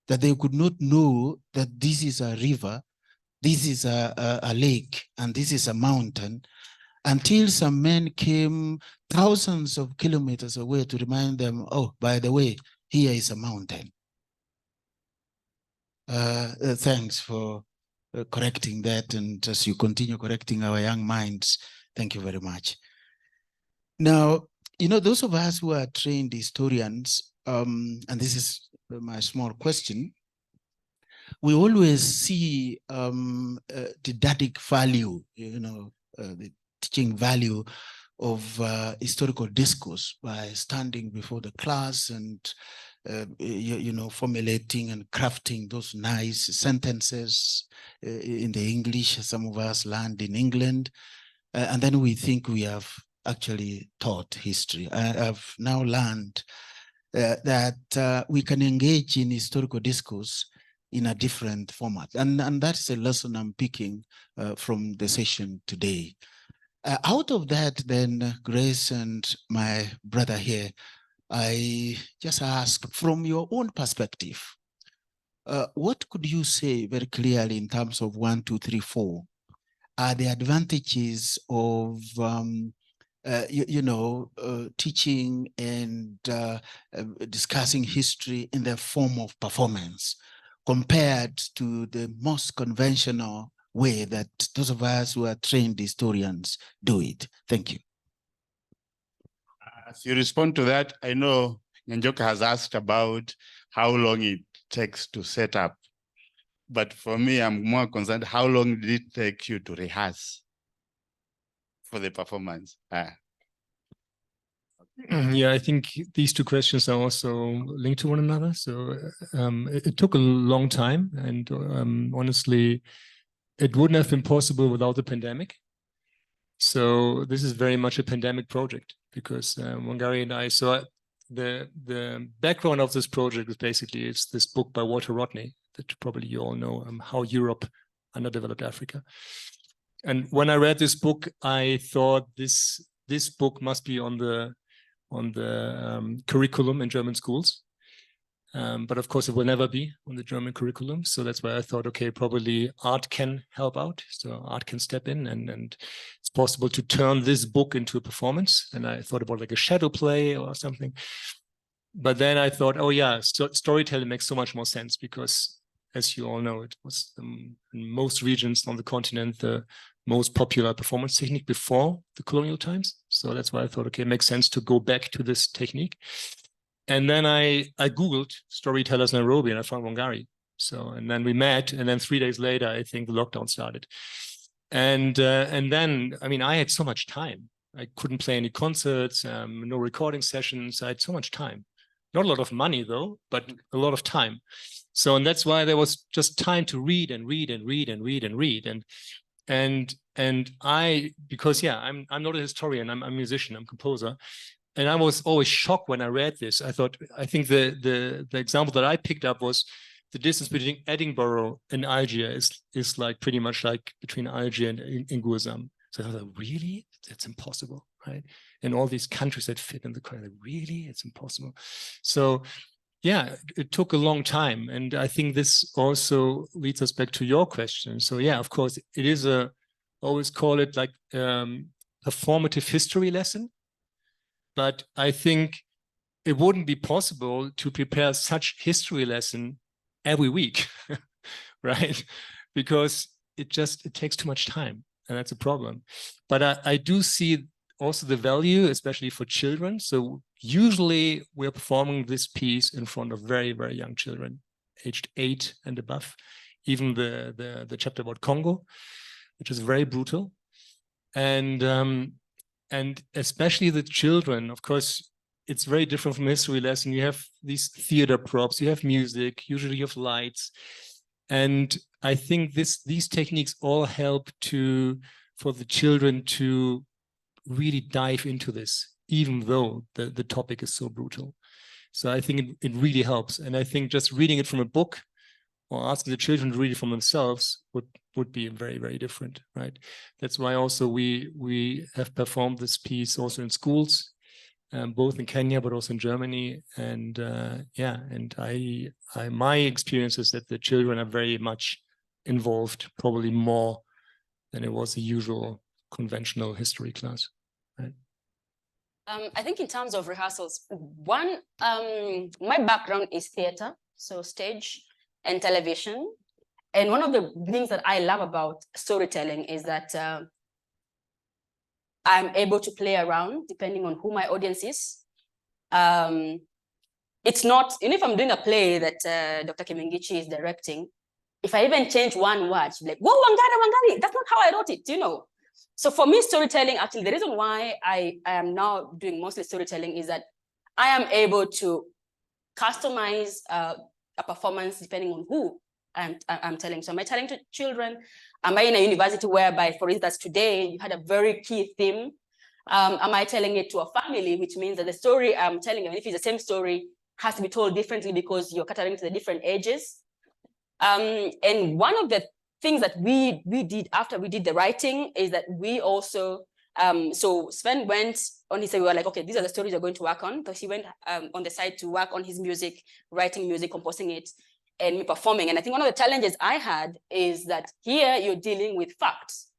that they could not know that this is a river, this is a lake, and this is a mountain, until some men came thousands of kilometers away to remind them, oh, by the way, here is a mountain. Thanks for correcting that, and as you continue correcting our young minds, thank you very much. Now, you know, those of us who are trained historians, and this is my small question, we always see didactic value, you know, the teaching value of historical discourse by standing before the class and you know, formulating and crafting those nice sentences in the English some of us learned in England, and then we think we have actually taught history. I've now learned that we can engage in historical discourse in a different format, and that is a lesson I'm picking from the session today. Out of that, then, Grace and my brother here, I just ask, from your own perspective, what could you say very clearly in terms of 1, 2, 3, 4 are the advantages of teaching and discussing history in the form of performance compared to the most conventional way that those of us who are trained historians do it? Thank you. As you respond to that, I know Nyanjoka has asked about how long it takes to set up. But for me, I'm more concerned, how long did it take you to rehearse for the performance? Yeah, I think these two questions are also linked to one another. So it took a long time, and honestly, it wouldn't have been possible without the pandemic. So this is very much a pandemic project, because Wangari and I, so the background of this project is basically, it's this book by Walter Rodney that probably you all know, How Europe Underdeveloped Africa. And when I read this book, I thought this book must be on the curriculum in German schools. But of course, it will never be on the German curriculum. So that's why I thought, okay, probably art can help out. So art can step in, and it's possible to turn this book into a performance. And I thought about like a shadow play or something. But then I thought, oh yeah, storytelling makes so much more sense, because as you all know, it was in most regions on the continent, the most popular performance technique before the colonial times. So that's why I thought, okay, it makes sense to go back to this technique. And then I Googled storytellers Nairobi, and I found Wangari. So, and then we met, and then 3 days later, I think the lockdown started. And then, I mean, I had so much time. I couldn't play any concerts, no recording sessions. I had so much time. Not a lot of money though, but a lot of time. So, and that's why there was just time to read and read and read and read and read. And I, because yeah, I'm not a historian, I'm a musician, I'm a composer. And I was always shocked when I read this. I think the example that I picked up was the distance between Edinburgh and Algier is like pretty much like between Algier and Inguzam. So I thought, really? That's impossible, right? And all these countries that fit in the country, really? It's impossible. So yeah, it took a long time. And I think this also leads us back to your question. So yeah, of course, it is always call it like performative history lesson. But I think it wouldn't be possible to prepare such history lesson every week, right? Because it takes too much time, and that's a problem. But I do see also the value, especially for children. So usually we're performing this piece in front of very, very young children, aged 8 and above. even the chapter about Congo, which is very brutal. And especially the children, of course, it's very different from history lesson. You have these theater props, you have music, usually you have lights. And I think these techniques all help for the children to really dive into this, even though the topic is so brutal. So I think it really helps. And I think just reading it from a book or asking the children to read it from themselves would be very, very different, right? That's why also we have performed this piece also in schools, both in Kenya, but also in Germany. And my experience is that the children are very much involved, probably more than it was the usual conventional history class, right? I think in terms of rehearsals, my background is theater, so stage and television. And one of the things that I love about storytelling is that I'm able to play around depending on who my audience is. It's not, even if I'm doing a play that Dr. Kimingichi is directing, if I even change one word, like, whoa, Wangari, that's not how I wrote it, you know. So for me, storytelling, actually, the reason why I am now doing mostly storytelling is that I am able to customize a performance depending on who I'm telling. So am I telling to children? Am I in a university whereby, for instance, today you had a very key theme? Am I telling it to a family, which means that the story I'm telling, even if it's the same story, has to be told differently because you're catering to the different ages? And one of the things that we did after we did the writing is that we also, so Sven went on, we were like, okay, these are the stories we're going to work on. Because he went on the side to work on his music, writing music, composing it, and me performing. And I think one of the challenges I had is that here you're dealing with facts.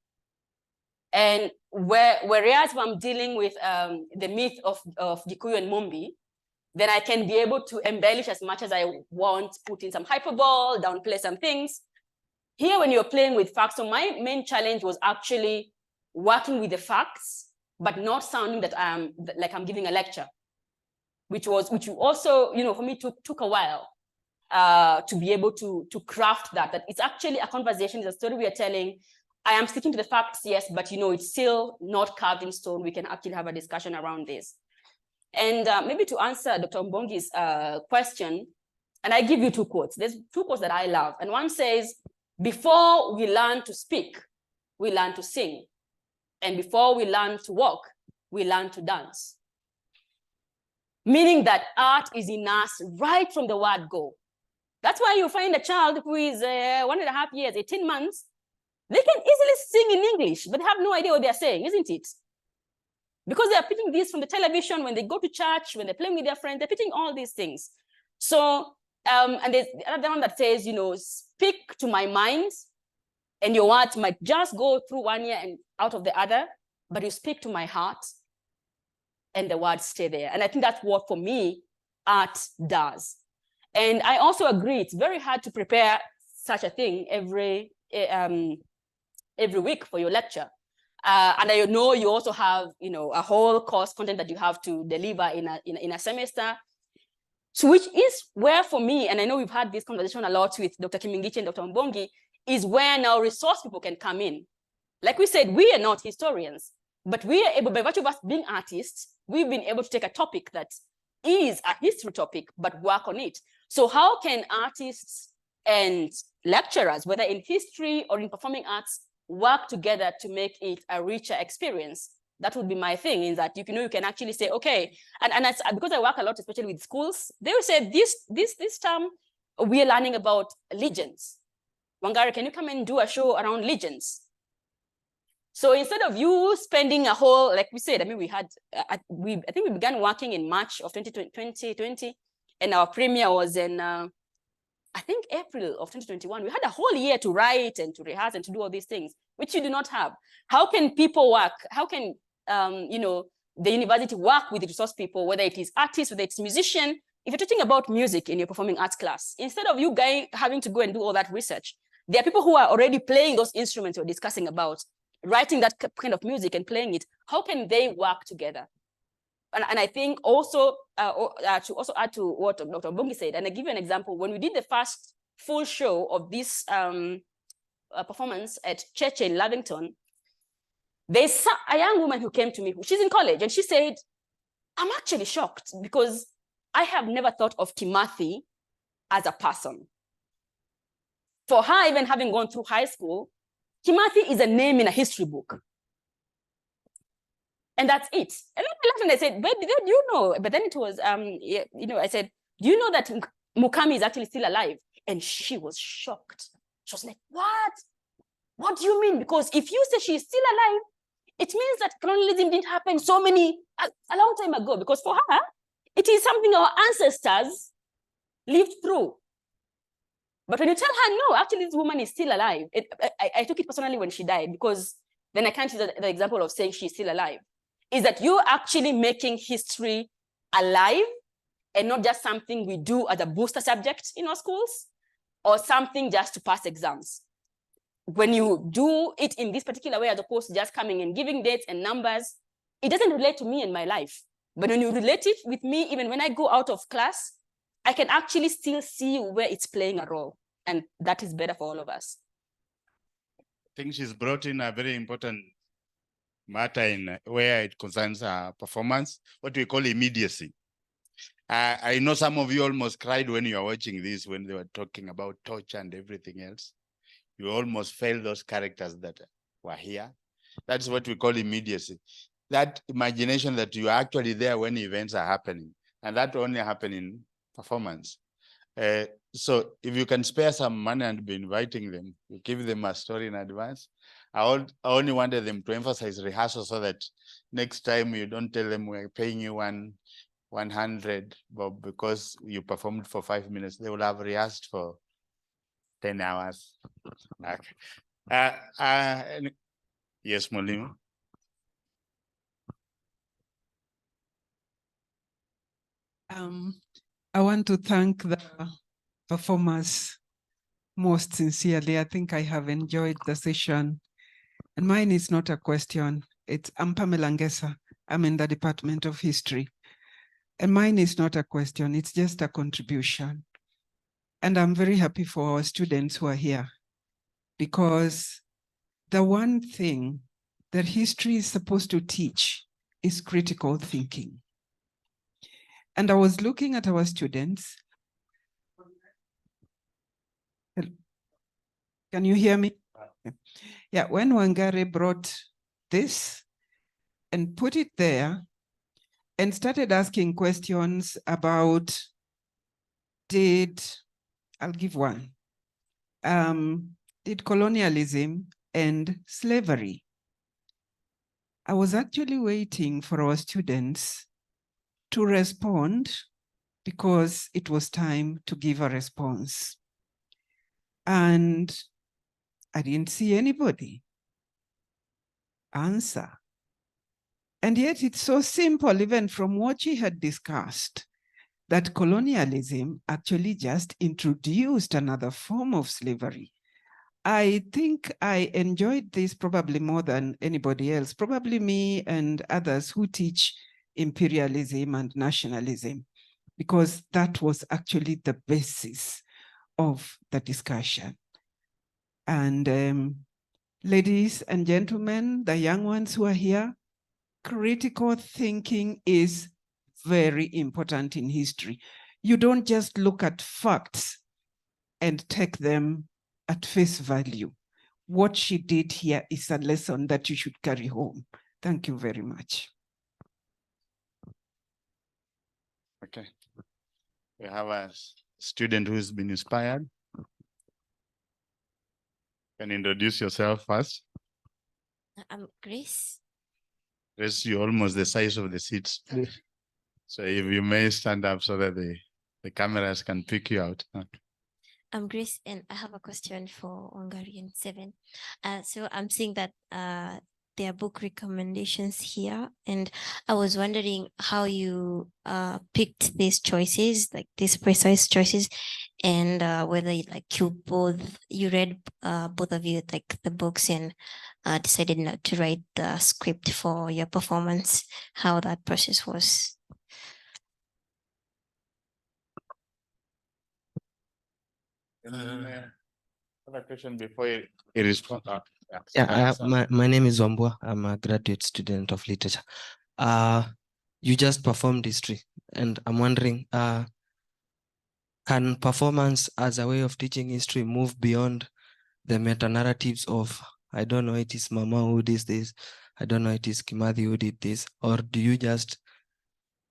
And whereas I'm dealing with the myth of Gikuyu and Mumbi, then I can be able to embellish as much as I want, put in some hyperbole, downplay some things. Here, when you're playing with facts, so my main challenge was actually working with the facts, but not sounding that I'm giving a lecture, which also, you know, for me took a while to be able to craft that it's actually a conversation, it's a story we are telling. I am sticking to the facts, yes, but you know, it's still not carved in stone. We can actually have a discussion around this. And maybe to answer Dr. Mbongi's question, and I give you two quotes. There's two quotes that I love. And one says, before we learn to speak, we learn to sing. And before we learn to walk, we learn to dance. Meaning that art is in us right from the word go. That's why you find a child who is 1.5 years, 18 months, they can easily sing in English, but have no idea what they're saying, isn't it? Because they are picking this from the television, when they go to church, when they're playing with their friends, they're picking all these things. So, and there's another one that says, you know, speak to my mind, and your words might just go through one ear and out of the other, but you speak to my heart, and the words stay there. And I think that's what, for me, art does. And I also agree, it's very hard to prepare such a thing every week for your lecture. And I know you also have, you know, a whole course content that you have to deliver in a semester. So which is where, for me, and I know we've had this conversation a lot with Dr. Kimingichi and Dr. Mbongi, is where now resource people can come in. Like we said, we are not historians, but we are able, by virtue of us being artists, we've been able to take a topic that is a history topic, but work on it. So how can artists and lecturers, whether in history or in performing arts, work together to make it a richer experience? That would be my thing, in that you can actually say, okay, and because I work a lot, especially with schools, they will say this term we are learning about legends. Wangari, can you come and do a show around legends? So instead of you spending a whole, like we said, I mean, we had, I think we began working in March of 2020, and our premiere was in, I think April of 2021. We had a whole year to write and to rehearse and to do all these things, which you do not have. How can people work? How can, you know, the university work with the resource people, whether it is artists, whether it's musician? If you're talking about music in your performing arts class, instead of you guys having to go and do all that research, there are people who are already playing those instruments you're discussing about, writing that kind of music and playing it. How can they work together? And I think also, to also add to what Dr. Mbongi said, and I give you an example, when we did the first full show of this performance at church in Lavington, there's a young woman who came to me, she's in college, and she said, I'm actually shocked because I have never thought of Timothy as a person. For her, even having gone through high school, Timothy is a name in a history book. And that's it. And I laughed and I said, but do you know? But then it was, I said, do you know that Mukami is actually still alive? And she was shocked. She was like, what? What do you mean? Because if you say she's still alive, it means that colonialism didn't happen a long time ago. Because for her, it is something our ancestors lived through. But when you tell her, no, actually this woman is still alive, I took it personally when she died, because then I can't use the example of saying she's still alive. Is that you're actually making history alive and not just something we do as a booster subject in our schools or something just to pass exams. When you do it in this particular way, as opposed to just coming and giving dates and numbers, it doesn't relate to me in my life. But when you relate it with me, even when I go out of class, I can actually still see where it's playing a role. And that is better for all of us. I think she's brought in a very important matter in where it concerns performance, what we call immediacy. I know some of you almost cried when you were watching this, when they were talking about torture and everything else. You almost felt those characters that were here. That's what we call immediacy. That imagination that you are actually there when events are happening. And that only happens in performance. So if you can spare some money and be inviting them, you give them a story in advance. I only wanted them to emphasize rehearsal so that next time you don't tell them we're paying you 100, but because you performed for 5 minutes, they will have rehearsed for 10 hours. Okay. Yes, Molimo. I want to thank the performers most sincerely. I think I have enjoyed the session. And mine is not a question. I'm Pamela Ngesa. I'm in the Department of History. And mine is not a question. It's just a contribution. And I'm very happy for our students who are here, because the one thing that history is supposed to teach is critical thinking. And I was looking at our students. Can you hear me? Yeah, when Wangari brought this and put it there and started asking questions about, I'll give one. Did colonialism end slavery? I was actually waiting for our students to respond, because it was time to give a response. And I didn't see anybody answer. And yet it's so simple, even from what she had discussed, that colonialism actually just introduced another form of slavery. I think I enjoyed this probably more than anybody else, probably me and others who teach imperialism and nationalism, because that was actually the basis of the discussion. And ladies and gentlemen, the young ones who are here, critical thinking is very important in history. You don't just look at facts and take them at face value. What she did here is a lesson that you should carry home. Thank you very much. Okay. We have a student who's been inspired. Can you introduce yourself first? I'm Grace. Grace, you're almost the size of the seats. So if you may stand up so that the cameras can pick you out. I'm Grace, and I have a question for Wangari and Sven. So I'm seeing that there are book recommendations here, and I was wondering how you picked these choices, like these precise choices, and whether you read both of you like the books and decided not to write the script for your performance, how that process was. Other question before you respond. My name is Wambua. I'm a graduate student of literature. You just performed history, and I'm wondering, can performance as a way of teaching history move beyond the meta-narratives of, I don't know, it is Mama who did this, I don't know, it is Kimathi who did this, or do you just,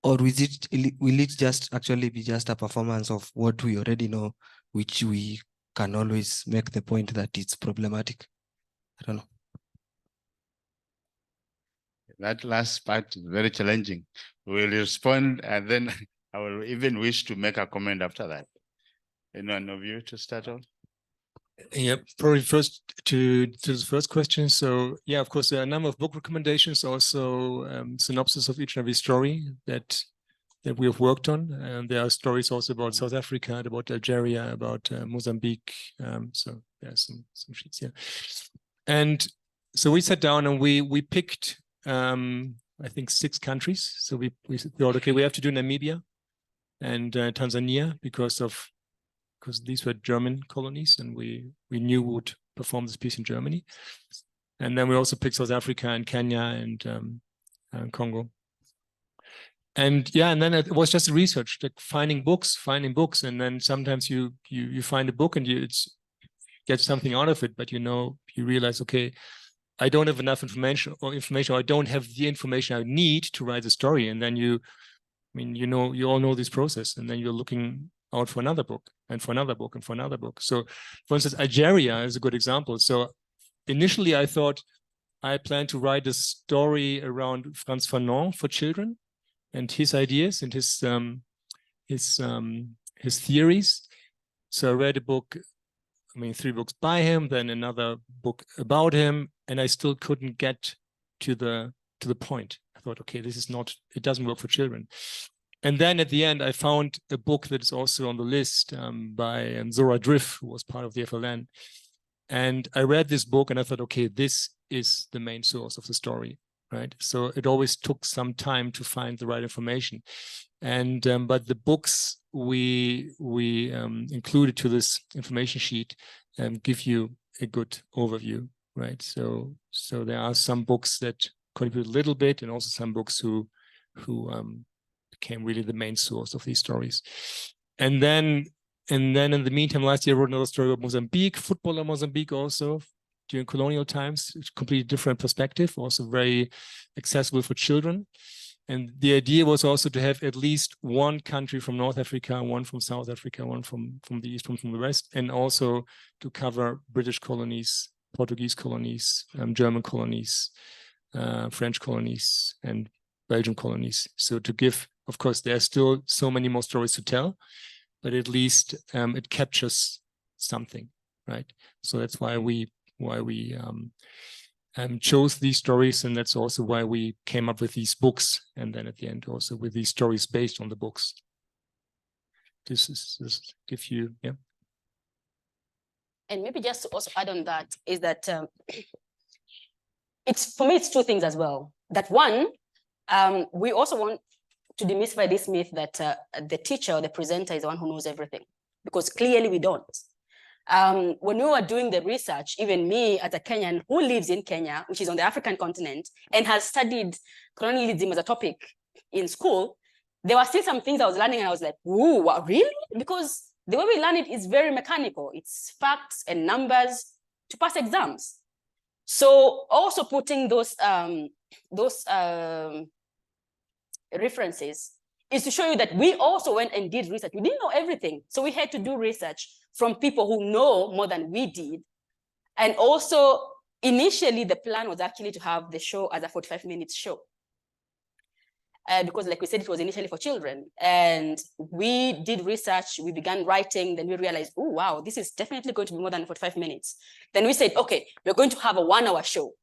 or will it just actually be just a performance of what we already know, which we can always make the point that it's problematic? I don't know. That last part is very challenging. We'll respond, and then I will even wish to make a comment after that. Anyone of you to start off? Yeah, probably first to the first question. So yeah, of course, there are a number of book recommendations, also synopsis of each and every story that we have worked on. And there are stories also about South Africa, about Algeria, about Mozambique. So there are some sheets here. And so we sat down and we picked, I think, 6 countries. So we thought, okay, we have to do Namibia and Tanzania because these were German colonies, and we knew we would perform this piece in Germany. And then we also picked South Africa and Kenya and Congo. And yeah, and then it was just research, like finding books, and then sometimes you find a book and you get something out of it, but you realize, okay, I don't have enough information, or I don't have the information I need to write the story. And then you all know this process, and then you're looking out for another book and for another book and for another book. So for instance, Algeria is a good example. So initially I thought I planned to write a story around Frantz Fanon for children and his ideas and his theories. So I read a book, 3 books by him, then another book about him, and I still couldn't get to the point. I thought, okay, it doesn't work for children. And then at the end, I found a book that is also on the list by Zora Driff, who was part of the FLN. And I read this book and I thought, okay, this is the main source of the story, right? So it always took some time to find the right information. And but the books we included to this information sheet give you a good overview, right? So there are some books that contribute a little bit, and also some books who became really the main source of these stories. And then in the meantime, last year I wrote another story about Mozambique, footballer Mozambique also during colonial times, completely different perspective, also very accessible for children. And the idea was also to have at least one country from North Africa, one from South Africa, one from the East, one from the West, and also to cover British colonies, Portuguese colonies, German colonies, French colonies, and Belgian colonies. So to give, of course, there are still so many more stories to tell, but at least it captures something, right? So that's why we chose these stories, and that's also why we came up with these books, and then at the end also with these stories based on the books. This give you, yeah. And maybe just to also add on that is that for me, it's 2 things as well. That one, we also want to demystify this myth that the teacher or the presenter is the one who knows everything, because clearly we don't. When we were doing the research, even me as a Kenyan who lives in Kenya, which is on the African continent, and has studied colonialism as a topic in school, there were still some things I was learning and I was like, ooh, what, really? Because the way we learn it is very mechanical. It's facts and numbers to pass exams. So also putting those references is to show you that we also went and did research. We didn't know everything. So we had to do research from people who know more than we did. And also, initially, the plan was actually to have the show as a 45-minute show. Because like we said, it was initially for children. And we did research, we began writing, then we realized, oh, wow, this is definitely going to be more than 45 minutes. Then we said, okay, we're going to have a 1-hour show.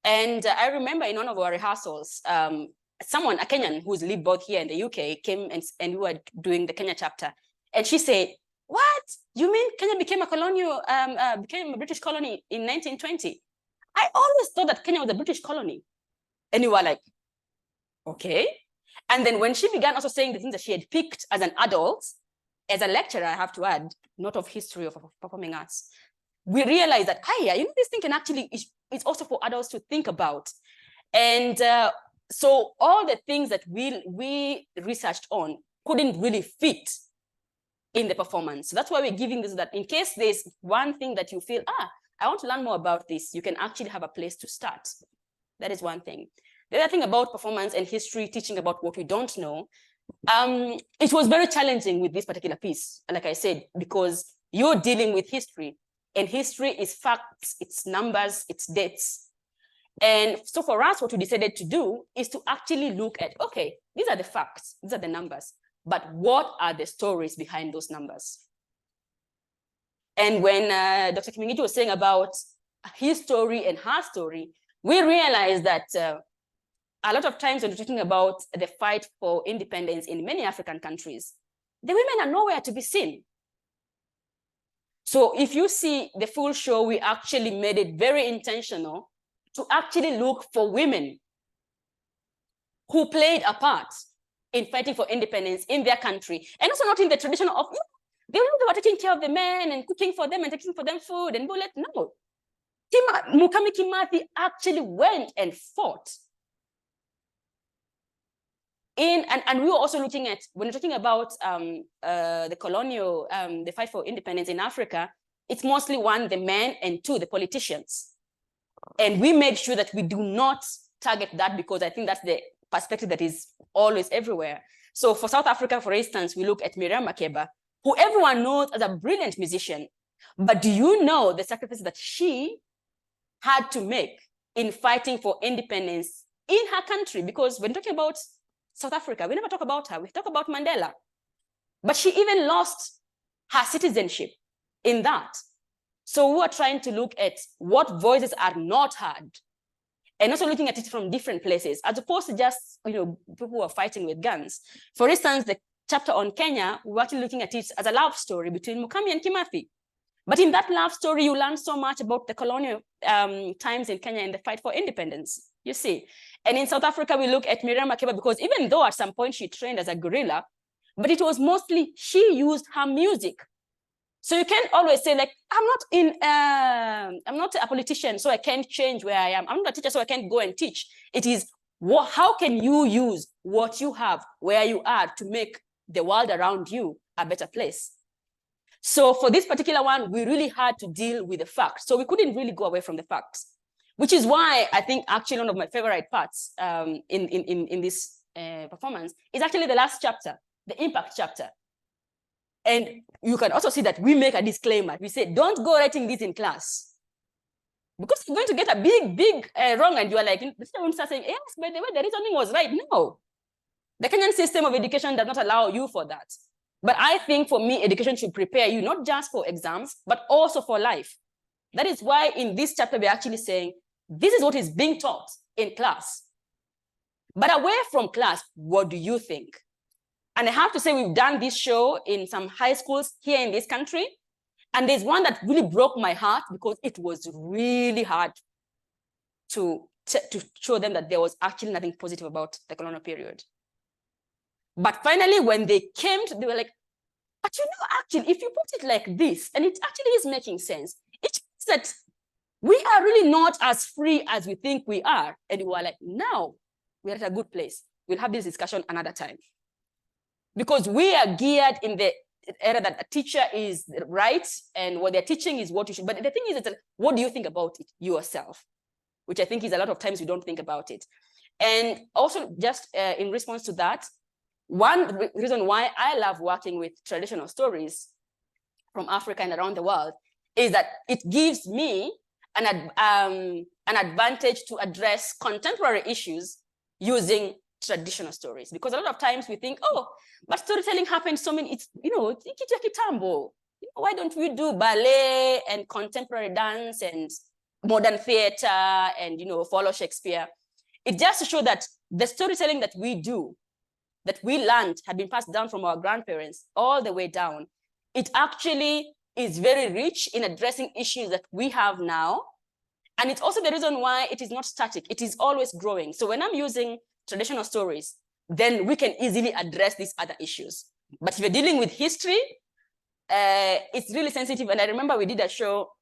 And I remember in one of our rehearsals, someone, a Kenyan who's lived both here in the UK, came and we were doing the Kenya chapter. And she said, what? You mean Kenya became a British colony in 1920? I always thought that Kenya was a British colony. And we were like, okay. And then when she began also saying the things that she had picked as an adult, as a lecturer, I have to add, not of history of performing arts, we realize that, this thing can actually, it's also for adults to think about. And so all the things that we researched on couldn't really fit in the performance. So that's why we're giving this, that in case there's one thing that you feel, I want to learn more about this, you can actually have a place to start. That is one thing. The other thing about performance and history, teaching about what we don't know, it was very challenging with this particular piece, like I said, because you're dealing with history, and history is facts, it's numbers, it's dates. And so for us, what we decided to do is to actually look at, okay, these are the facts, these are the numbers, but what are the stories behind those numbers? And when Dr. Kimingichi was saying about his story and her story, we realized that a lot of times when we're talking about the fight for independence in many African countries, the women are nowhere to be seen. So if you see the full show, we actually made it very intentional to actually look for women who played a part in fighting for independence in their country, and also not in the tradition of, they were taking care of the men and cooking for them and taking for them food and bullet. No. Mukami Kimathi actually went and fought. And we were also looking at, when we're talking about the colonial, the fight for independence in Africa, it's mostly one, the men, and two, the politicians. And we made sure that we do not target that, because I think that's the perspective that is always everywhere. So for South Africa, for instance, we look at Miriam Makeba, who everyone knows as a brilliant musician. But do you know the sacrifices that she had to make in fighting for independence in her country? Because when talking about South Africa, we never talk about her, we talk about Mandela. But she even lost her citizenship in that. So we are trying to look at what voices are not heard, and also looking at it from different places, as opposed to just, people who are fighting with guns. For instance, the chapter on Kenya, we're actually looking at it as a love story between Mukami and Kimathi. But in that love story, you learn so much about the colonial times in Kenya and the fight for independence, you see. And in South Africa, we look at Miriam Makeba, because even though at some point she trained as a guerrilla, but it was mostly, she used her music. So you can't always say, like, I'm not a politician, so I can't change where I am. I'm not a teacher, so I can't go and teach. It is, how can you use what you have, where you are, to make the world around you a better place? So for this particular one, we really had to deal with the facts. So we couldn't really go away from the facts, which is why I think actually one of my favorite parts in this performance is actually the last chapter, the impact chapter. And you can also see that we make a disclaimer. We say, don't go writing this in class, because you're going to get a big wrong, and you are like, the teacher will start saying, yes, by the way, the reasoning was right. No, the Kenyan system of education does not allow you for that. But I think for me, education should prepare you not just for exams, but also for life. That is why in this chapter, we're actually saying, this is what is being taught in class. But away from class, what do you think? And I have to say, we've done this show in some high schools here in this country. And there's one that really broke my heart, because it was really hard to show them that there was actually nothing positive about the colonial period. But finally, when they came, they were like, but actually, if you put it like this, and it actually is making sense, it means that we are really not as free as we think we are. And we were like, now we're at a good place. We'll have this discussion another time. Because we are geared in the era that a teacher is right, and what they're teaching is what you should. But the thing is, what do you think about it yourself? Which I think is a lot of times we don't think about it. And also, just in response to that, one reason why I love working with traditional stories from Africa and around the world is that it gives me an advantage to address contemporary issues using traditional stories. Because a lot of times we think, oh, but storytelling happened so many, it's, why don't we do ballet and contemporary dance and modern theater and, follow Shakespeare? It just to show that the storytelling that we do, that we learned, had been passed down from our grandparents all the way down, it actually is very rich in addressing issues that we have now. And it's also the reason why it is not static. It is always growing. So when I'm using traditional stories, then we can easily address these other issues. But if you're dealing with history, it's really sensitive. And I remember we did a show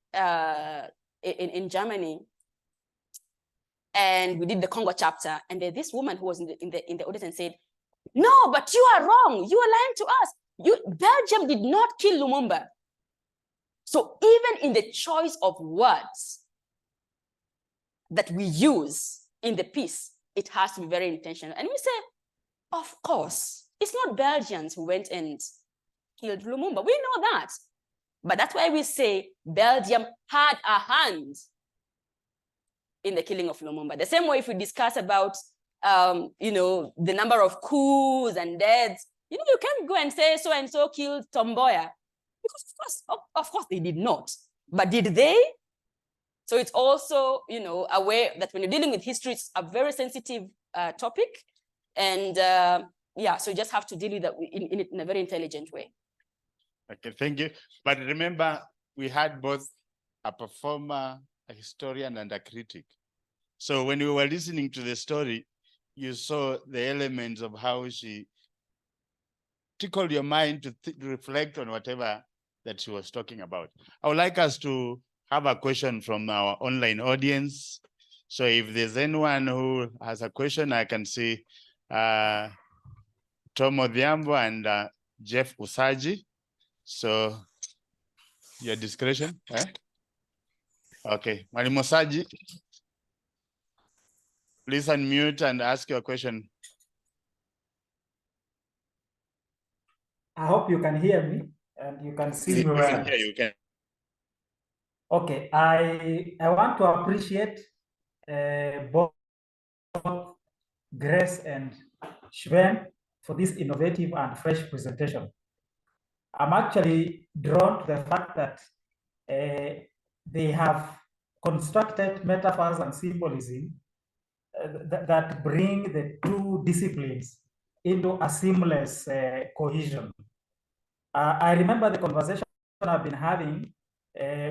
in Germany, and we did the Congo chapter, and there's this woman who was in the audience and said, "No, but you are wrong. You are lying to us. Belgium did not kill Lumumba." So even in the choice of words that we use in the piece, it has to be very intentional. And we say, of course, it's not Belgians who went and killed Lumumba. We know that. But that's why we say Belgium had a hand in the killing of Lumumba. The same way if we discuss about, the number of coups and deaths, you can't go and say so-and-so killed Tom Mboya, because of course they did not. But did they? So it's also, aware that when you're dealing with history, it's a very sensitive topic. And so you just have to deal with that in a very intelligent way. Okay, thank you. But remember, we had both a performer, a historian, and a critic. So when we were listening to the story, you saw the elements of how she tickled your mind to reflect on whatever that she was talking about. I would like us to have a question from our online audience. So if there's anyone who has a question, I can see Tom Odhiambo and Jeff Usaji. So your discretion, eh? Okay, Mwalimu Usaji, please unmute and ask your question. I hope you can hear me and you can see me well. We can hear you. Can. Okay, I want to appreciate both Grace and Sven for this innovative and fresh presentation. I'm actually drawn to the fact that they have constructed metaphors and symbolism that bring the two disciplines into a seamless cohesion. I remember the conversation I've been having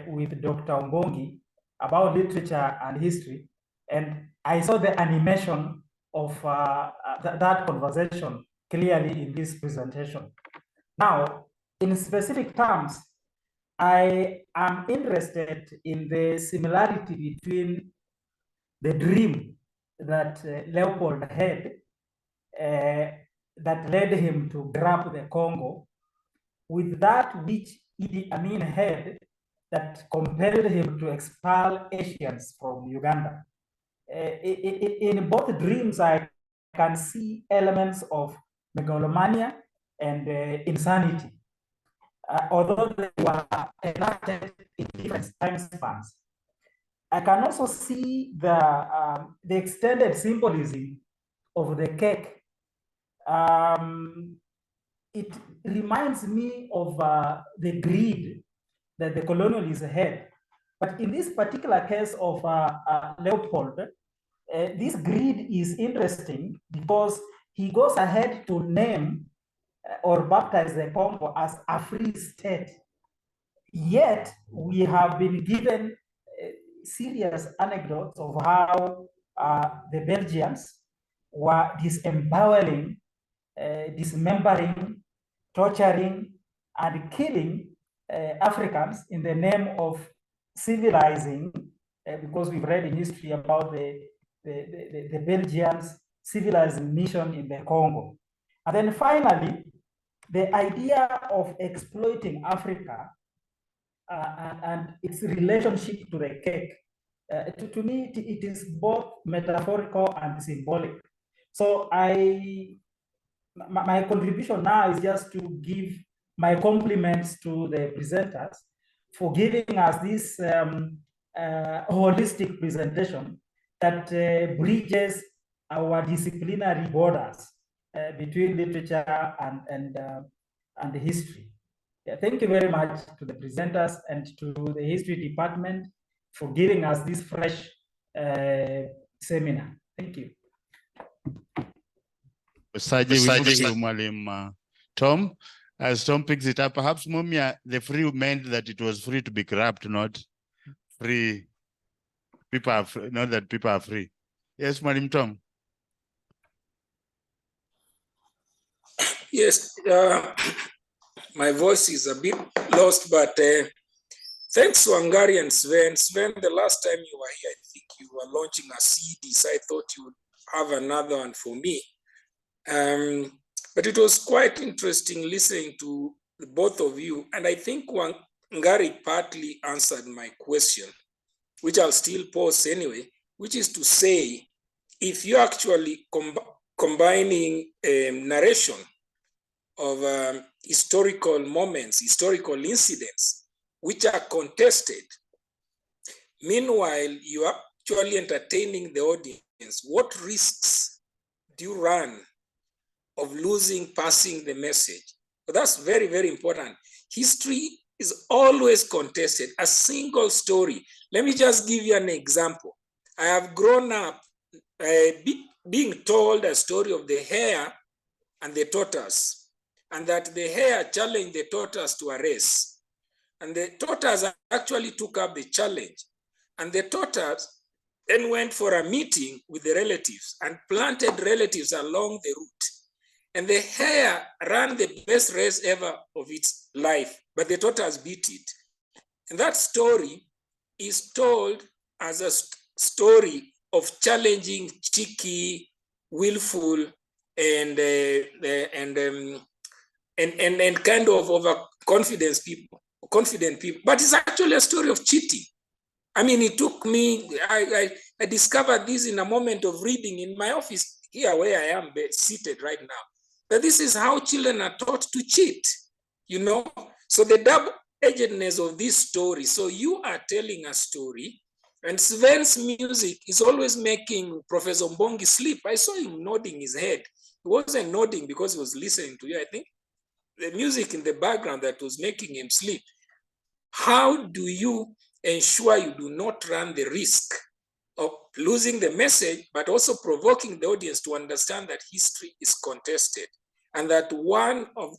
with Dr. Umbongi about literature and history, and I saw the animation of that conversation clearly in this presentation. Now, in specific terms, I am interested in the similarity between the dream that Leopold had that led him to grab the Congo with that which Idi Amin had that compelled him to expel Asians from Uganda. In both dreams, I can see elements of megalomania and insanity, although they were enacted in different time spans. I can also see the extended symbolism of the cake. It reminds me of the greed that the colonialists had. But in this particular case of Leopold, this greed is interesting because he goes ahead to name or baptize the Congo as a free state. Yet we have been given serious anecdotes of how the Belgians were disembowelling, dismembering, torturing, and killing Africans in the name of civilizing, because we've read in history about the Belgians' civilizing mission in the Congo. And then finally, the idea of exploiting Africa and its relationship to the cake, to me, it is both metaphorical and symbolic. So my contribution now is just to give my compliments to the presenters for giving us this holistic presentation that bridges our disciplinary borders between literature and history. Yeah, thank you very much to the presenters and to the history department for giving us this fresh seminar. Thank you. Tom, as Tom picks it up, perhaps Mumia, the free meant that it was free to be grabbed, not free. People are free, not that people are free. Yes, Madam Tom. Yes, My voice is a bit lost, but thanks to Wangari and Sven. Sven, the last time you were here, I think you were launching a CD, so I thought you would have another one for me. But it was quite interesting listening to the both of you. And I think Wangari partly answered my question, which I'll still pose anyway, which is to say, if you're actually combining narration of historical moments, historical incidents, which are contested, meanwhile, you are actually entertaining the audience, what risks do you run of passing the message? But that's very, very important. History is always contested, a single story. Let me just give you an example. I have grown up being told a story of the hare and the tortoise, and that the hare challenged the tortoise to a race. And the tortoise actually took up the challenge. And the tortoise then went for a meeting with the relatives and planted relatives along the route. And the hare ran the best race ever of its life, but the tortoise beat it. And that story is told as a story of challenging, cheeky, willful, and kind of overconfident people, confident people. But it's actually a story of cheating. I mean, it took me, I discovered this in a moment of reading in my office here where I am seated right now. That this is how children are taught to cheat, you know? So the double-edgedness of this story. So you are telling a story, and Sven's music is always making Professor Mbongi sleep. I saw him nodding his head. He wasn't nodding because he was listening to you. I think the music in the background that was making him sleep. How do you ensure you do not run the risk of losing the message, but also provoking the audience to understand that history is contested, and that one of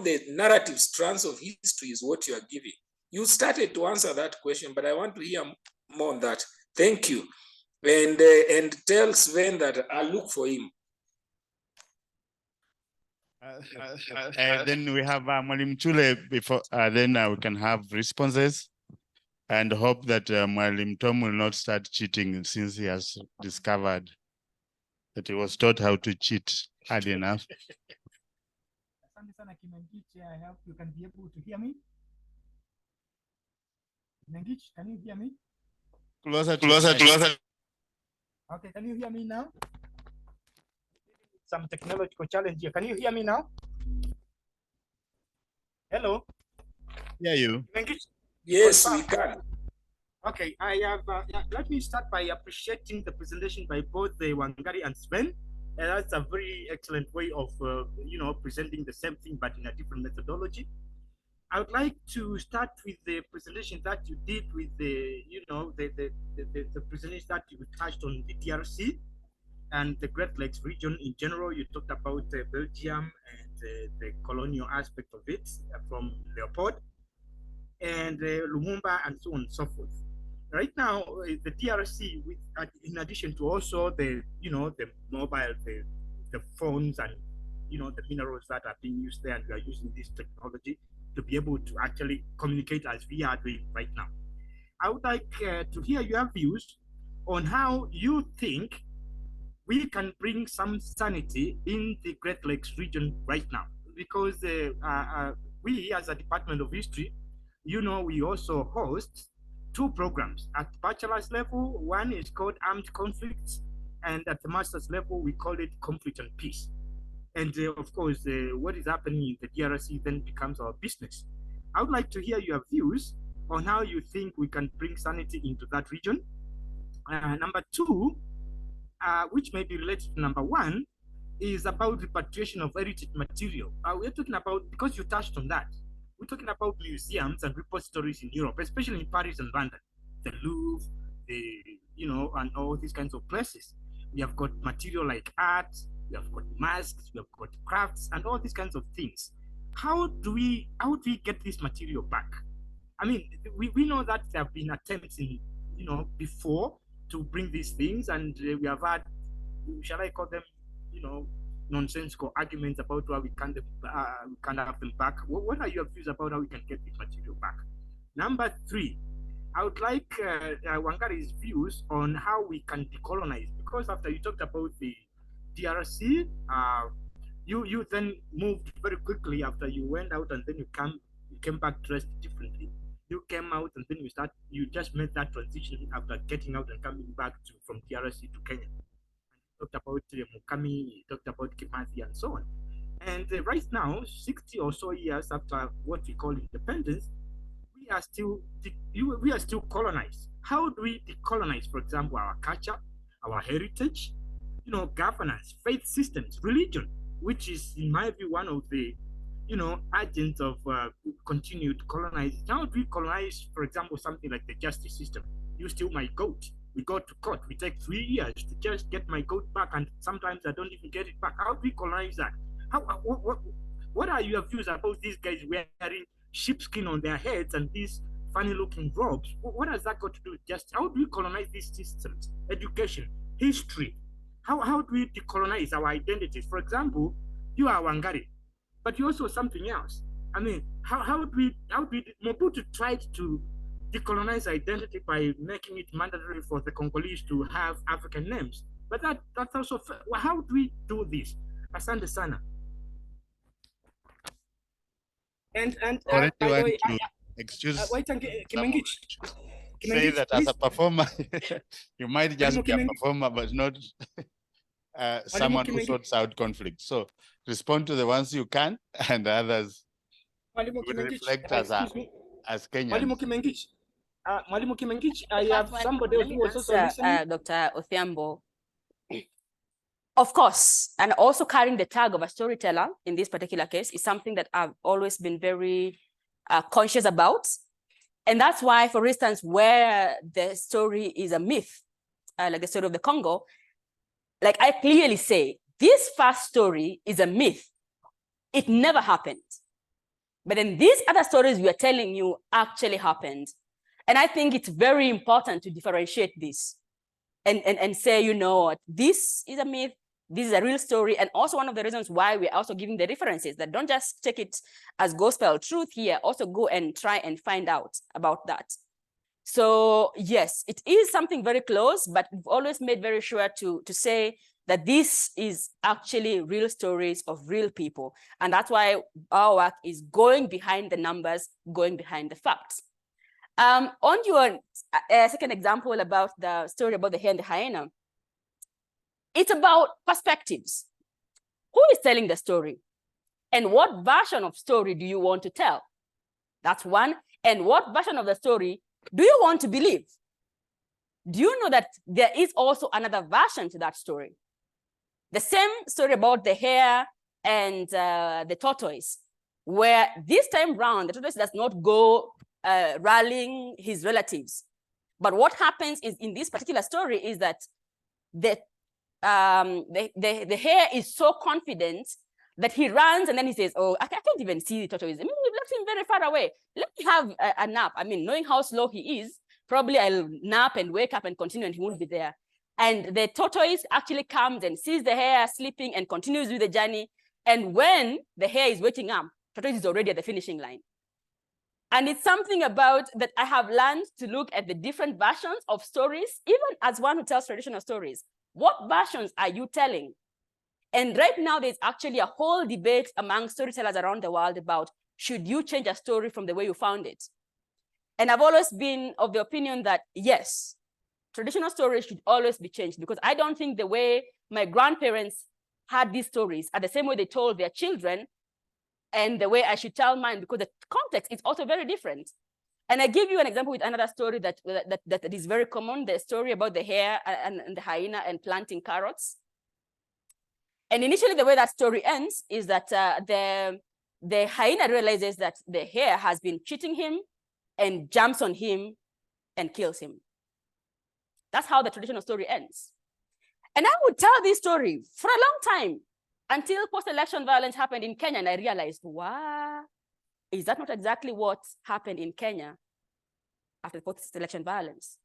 the narrative strands of history is what you are giving? You started to answer that question, but I want to hear more on that. Thank you. And tell Sven that I'll look for him. Then we have Mwalimu Chule before, then we can have responses, and hope that Mwalimu Tom will not start cheating since he has discovered that he was taught how to cheat hard enough. I hope you can be able to hear me. Mengich, can you hear me? Closer. Okay, can you hear me now? Some technological challenge here. Can you hear me now? Hello? Yeah, you. Yes, we can. Okay, I have. Let me start by appreciating the presentation by both the Wangari and Sven. That's a very excellent way of, presenting the same thing but in a different methodology. I would like to start with the presentation that you did with the presentation that you touched on the DRC and the Great Lakes region in general. You talked about Belgium and the colonial aspect of it from Leopold and Lumumba and so on and so forth. Right now, the DRC, in addition to also the mobile, the phones and the minerals that are being used there, and we are using this technology to be able to actually communicate as we are doing right now. I would like to hear your views on how you think we can bring some sanity in the Great Lakes region right now, because we as a Department of History, we also host 2 programs at bachelor's level. One is called Armed Conflicts, and at the master's level, we call it Conflict and Peace. And of course, what is happening in the DRC then becomes our business. I would like to hear your views on how you think we can bring sanity into that region. Number 2, which may be related to number 1, is about repatriation of heritage material. We're talking about, because you touched on that, we're talking about museums and repositories in Europe, especially in Paris and London, the Louvre, and all these kinds of places. We have got material like art, we have got masks, we have got crafts, and all these kinds of things. How do we get this material back? I mean, we know that there have been attempts in, before to bring these things, and we have had, shall I call them, nonsensical arguments about why we can't have them back. What are your views about how we can get this material back? Number 3, I would like Wangari's views on how we can decolonize, because after you talked about the DRC, you then moved very quickly after you went out, and then you came back dressed differently. You came out and then you just made that transition after getting out and coming back from DRC to Kenya. You talked about Mukami, you talked about Kimathi and so on. And right now, 60 or so years after what we call independence, we are still colonized. How do we decolonize, for example, our culture, our heritage, governance, faith systems, religion, which is, in my view, one of the agents of continued colonizing? How do we colonize, for example, something like the justice system? You steal my goat, we go to court, we take 3 years to just get my goat back, and sometimes I don't even get it back. How do we colonize that? What are your views about these guys wearing sheepskin on their heads and these funny looking robes? What has that got to do with justice? How do we colonize these systems? Education, history. How do we decolonize our identities? For example, you are Wangari, but you're also something else. I mean, how do we Mobutu tried to decolonize identity by making it mandatory for the Congolese to have African names. But that's also, how do we do this? Asante sana. And already by the want way, to excuse wait, say that as a performer, you might just be a performer, but not someone who sorts out conflict. So respond to the ones you can, and the others will reflect as Kenyans. Mwalimu Kimengich, I have somebody else who was also listening. Dr. Othiambo. Of course, and also carrying the tag of a storyteller in this particular case is something that I've always been very conscious about. And that's why, for instance, where the story is a myth, like the story of the Congo, like I clearly say, this first story is a myth. It never happened. But then these other stories we are telling you actually happened. And I think it's very important to differentiate this and say, you know what, this is a myth, this is a real story. And also one of the reasons why we're also giving the references, that don't just take it as gospel truth here, also go and try and find out about that. So yes, it is something very close, but we've always made very sure to say that this is actually real stories of real people. And that's why our work is going behind the numbers, going behind the facts. On your second example about the story about the hare and the hyena, it's about perspectives. Who is telling the story? And what version of story do you want to tell? That's one. And what version of the story do you want to believe? Do you know that there is also another version to that story? The same story about the hare and the tortoise, where this time round, the tortoise does not go rallying his relatives. But what happens is, in this particular story, is that the hare is so confident that he runs and then he says, oh, I can't even see the tortoise. I mean, we've left him very far away. Let me have a nap. I mean, knowing how slow he is, probably I'll nap and wake up and continue and he won't be there. And the tortoise actually comes and sees the hare sleeping and continues with the journey. And when the hare is waking up, tortoise is already at the finishing line. And it's something about that I have learned to look at the different versions of stories, even as one who tells traditional stories. What versions are you telling? And right now, there's actually a whole debate among storytellers around the world about, should you change a story from the way you found it? And I've always been of the opinion that, yes, traditional stories should always be changed, because I don't think the way my grandparents had these stories are the same way they told their children and the way I should tell mine, because the context is also very different. And I give you an example with another story that is very common, the story about the hare and the hyena and planting carrots. And initially, the way that story ends is that the hyena realizes that the hare has been cheating him and jumps on him and kills him. That's how the traditional story ends. And I would tell this story for a long time until post-election violence happened in Kenya, and I realized, wow, is that not exactly what happened in Kenya after post-election violence?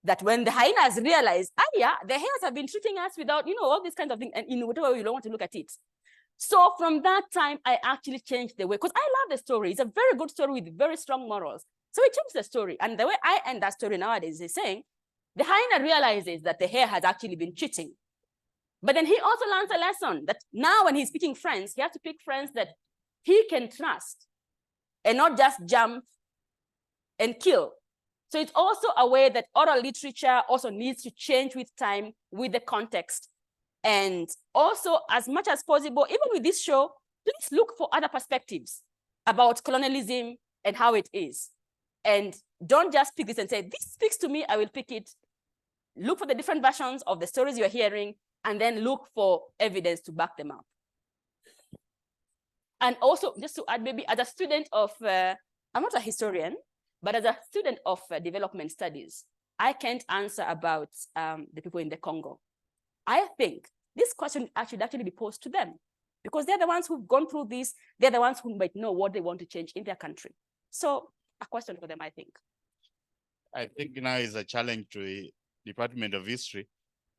that when the hyenas realized, yeah, the hares have been treating us without, all these kinds of things, and in whatever way you don't want to look at it. So from that time, I actually changed the way, because I love the story. It's a very good story with very strong morals. So we changed the story. And the way I end that story nowadays is saying, the hyena realizes that the hare has actually been cheating. But then he also learns a lesson that now when he's picking friends, he has to pick friends that he can trust and not just jump and kill. So it's also a way that oral literature also needs to change with time, with the context. And also, as much as possible, even with this show, please look for other perspectives about colonialism and how it is. And don't just pick this and say, this speaks to me, I will pick it. Look for the different versions of the stories you're hearing, and then look for evidence to back them up. And also, just to add, maybe as a student of, I'm not a historian, but as a student of development studies, I can't answer about the people in the Congo. I think this question should actually be posed to them, because they're the ones who've gone through this. They're the ones who might know what they want to change in their country. So a question for them, I think. I think now is a challenge to the Department of History.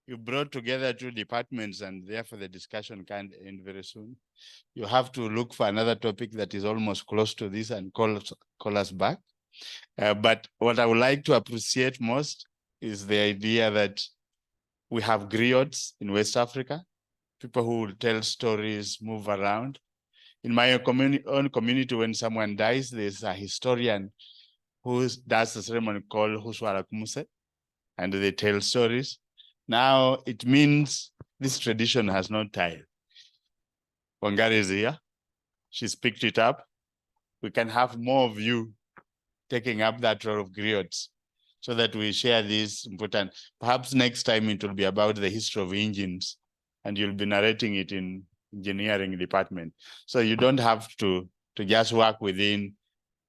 You brought together two departments, and therefore the discussion can't end very soon. You have to look for another topic that is almost close to this and call us back. But what I would like to appreciate most is the idea that we have griots in West Africa, people who will tell stories, move around. In my own community, when someone dies, there's a historian who does a ceremony called Huswara Kumuse, and they tell stories. Now it means this tradition has not died. Wangari is here. She's picked it up. We can have more of you taking up that role of griots so that we share this important. Perhaps next time it will be about the history of engines, and you'll be narrating it in engineering department. So you don't have to just work within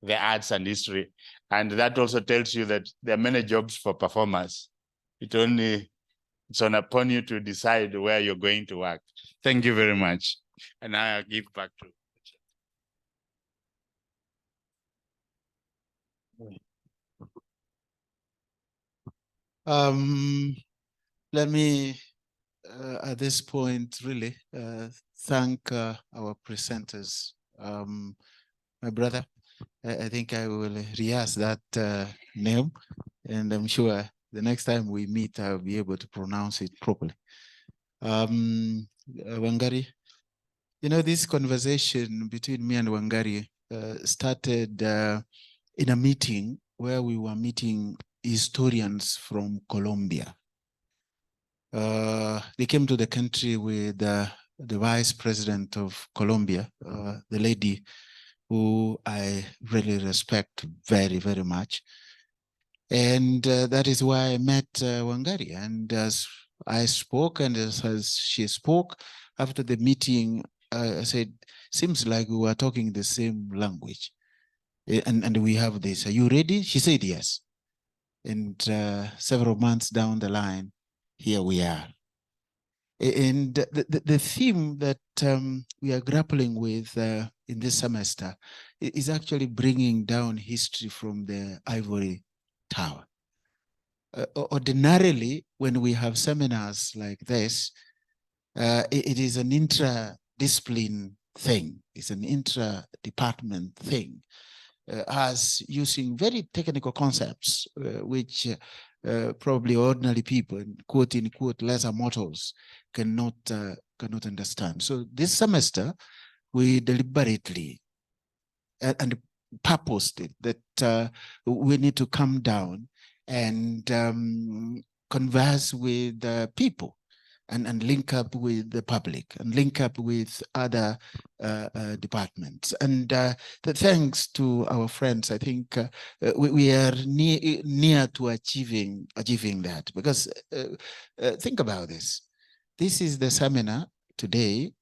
the arts and history. And that also tells you that there are many jobs for performers. It's upon you to decide where you're going to work. Thank you very much. And now I'll give back to Let me, at this point, really thank our presenters. My brother, I think I will rehearse that name, and I'm sure the next time we meet, I'll be able to pronounce it properly. Wangari, this conversation between me and Wangari started in a meeting where we were meeting historians from Colombia. They came to the country with the vice president of Colombia, the lady who I really respect very, very much. And that is why I met Wangari. And as I spoke and as she spoke after the meeting, I said, seems like we were talking the same language. And we have this. Are you ready? She said yes. And several months down the line, here we are. And the theme that we are grappling with in this semester is actually bringing down history from the ivory tower. Ordinarily, when we have seminars like this, it is an intra-discipline thing. It's an intra-department thing. As using very technical concepts, which probably ordinary people, quote unquote, lesser mortals cannot understand. So this semester, we deliberately and purposed it that we need to come down and converse with people and link up with the public and link up with other departments. And thanks to our friends, I think we are near to achieving that. Because think about this. This is the seminar today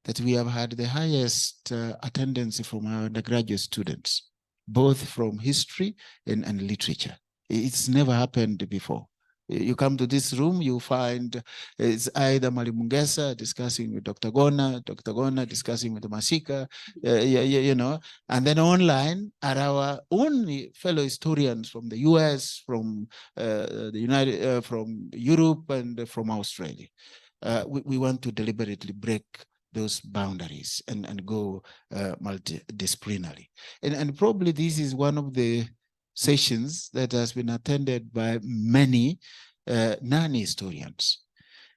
that we have had the highest attendance from our undergraduate students, both from history and literature. It's never happened before. You come to this room, you find it's either Mwalimu Ngesa discussing with Dr. Gona discussing with Masika, you know, and then online are our own fellow historians from the US, from from Europe, and from Australia. We want to deliberately break those boundaries and go multidisciplinary. And probably this is one of the sessions that has been attended by many non-historians.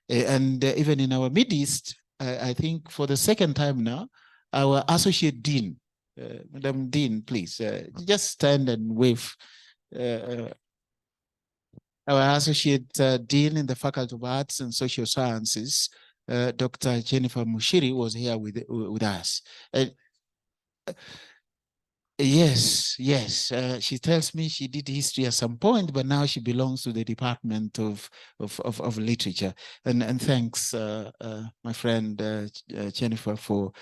And even in our midst, I think for the second time now, our Associate Dean, Madam Dean, please, just stand and wave. Our Associate Dean in the Faculty of Arts and Social Sciences, Dr. Jennifer Mushiri, was here with us. Yes. She tells me she did history at some point, but now she belongs to the Department of Literature. And thanks, my friend Jennifer, for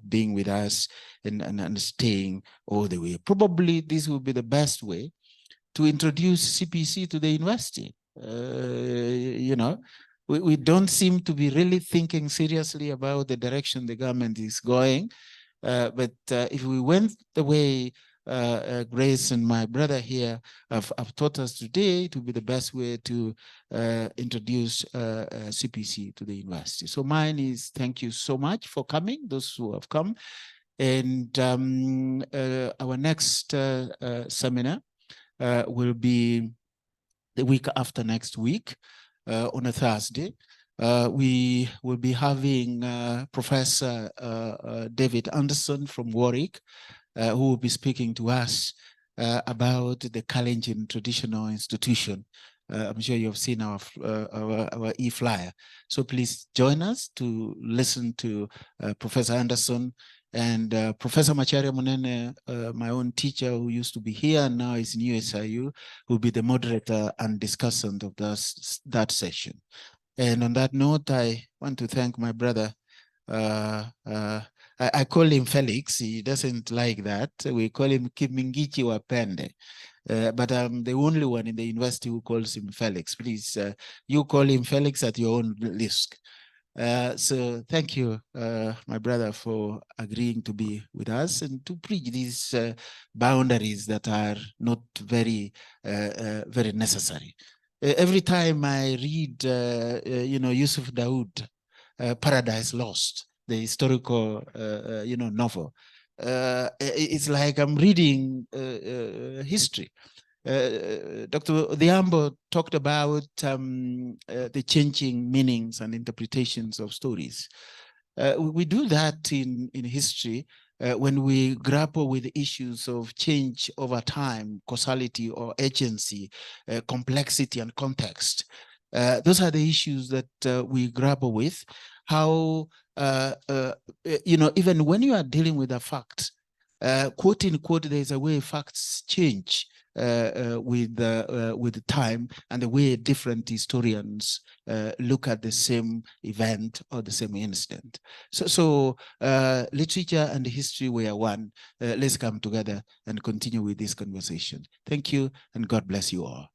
being with us and staying all the way. Probably this will be the best way to introduce CPC to the university. You know, we don't seem to be really thinking seriously about the direction the government is going. But if we went the way Grace and my brother here have taught us today, it would be the best way to introduce CPC to the university. So mine is thank you so much for coming, those who have come. And our next seminar will be the week after next week on a Thursday. We will be having Professor David Anderson from Warwick, who will be speaking to us about the Kalenjin Traditional Institution. I'm sure you've seen our e-flyer. So please join us to listen to Professor Anderson and Professor Macharia Munene, my own teacher who used to be here and now is in USIU, will be the moderator and discussant of that session. And on that note, I want to thank my brother. I call him Felix. He doesn't like that. We call him Kimingichi Wapende. But I'm the only one in the university who calls him Felix. Please, you call him Felix at your own risk. So thank you, my brother, for agreeing to be with us and to preach these boundaries that are not very, very necessary. Every time I read, Yusuf Dawood, Paradise Lost, the historical, novel, it's like I'm reading history. Dr. Odhiambo talked about the changing meanings and interpretations of stories. We do that in history when we grapple with issues of change over time, causality or agency, complexity and context. Those are the issues that we grapple with. How, even when you are dealing with a fact, quote unquote, there's a way facts change with time and the way different historians look at the same event or the same incident. So literature and history were one. Let's come together and continue with this conversation. Thank you and God bless you all.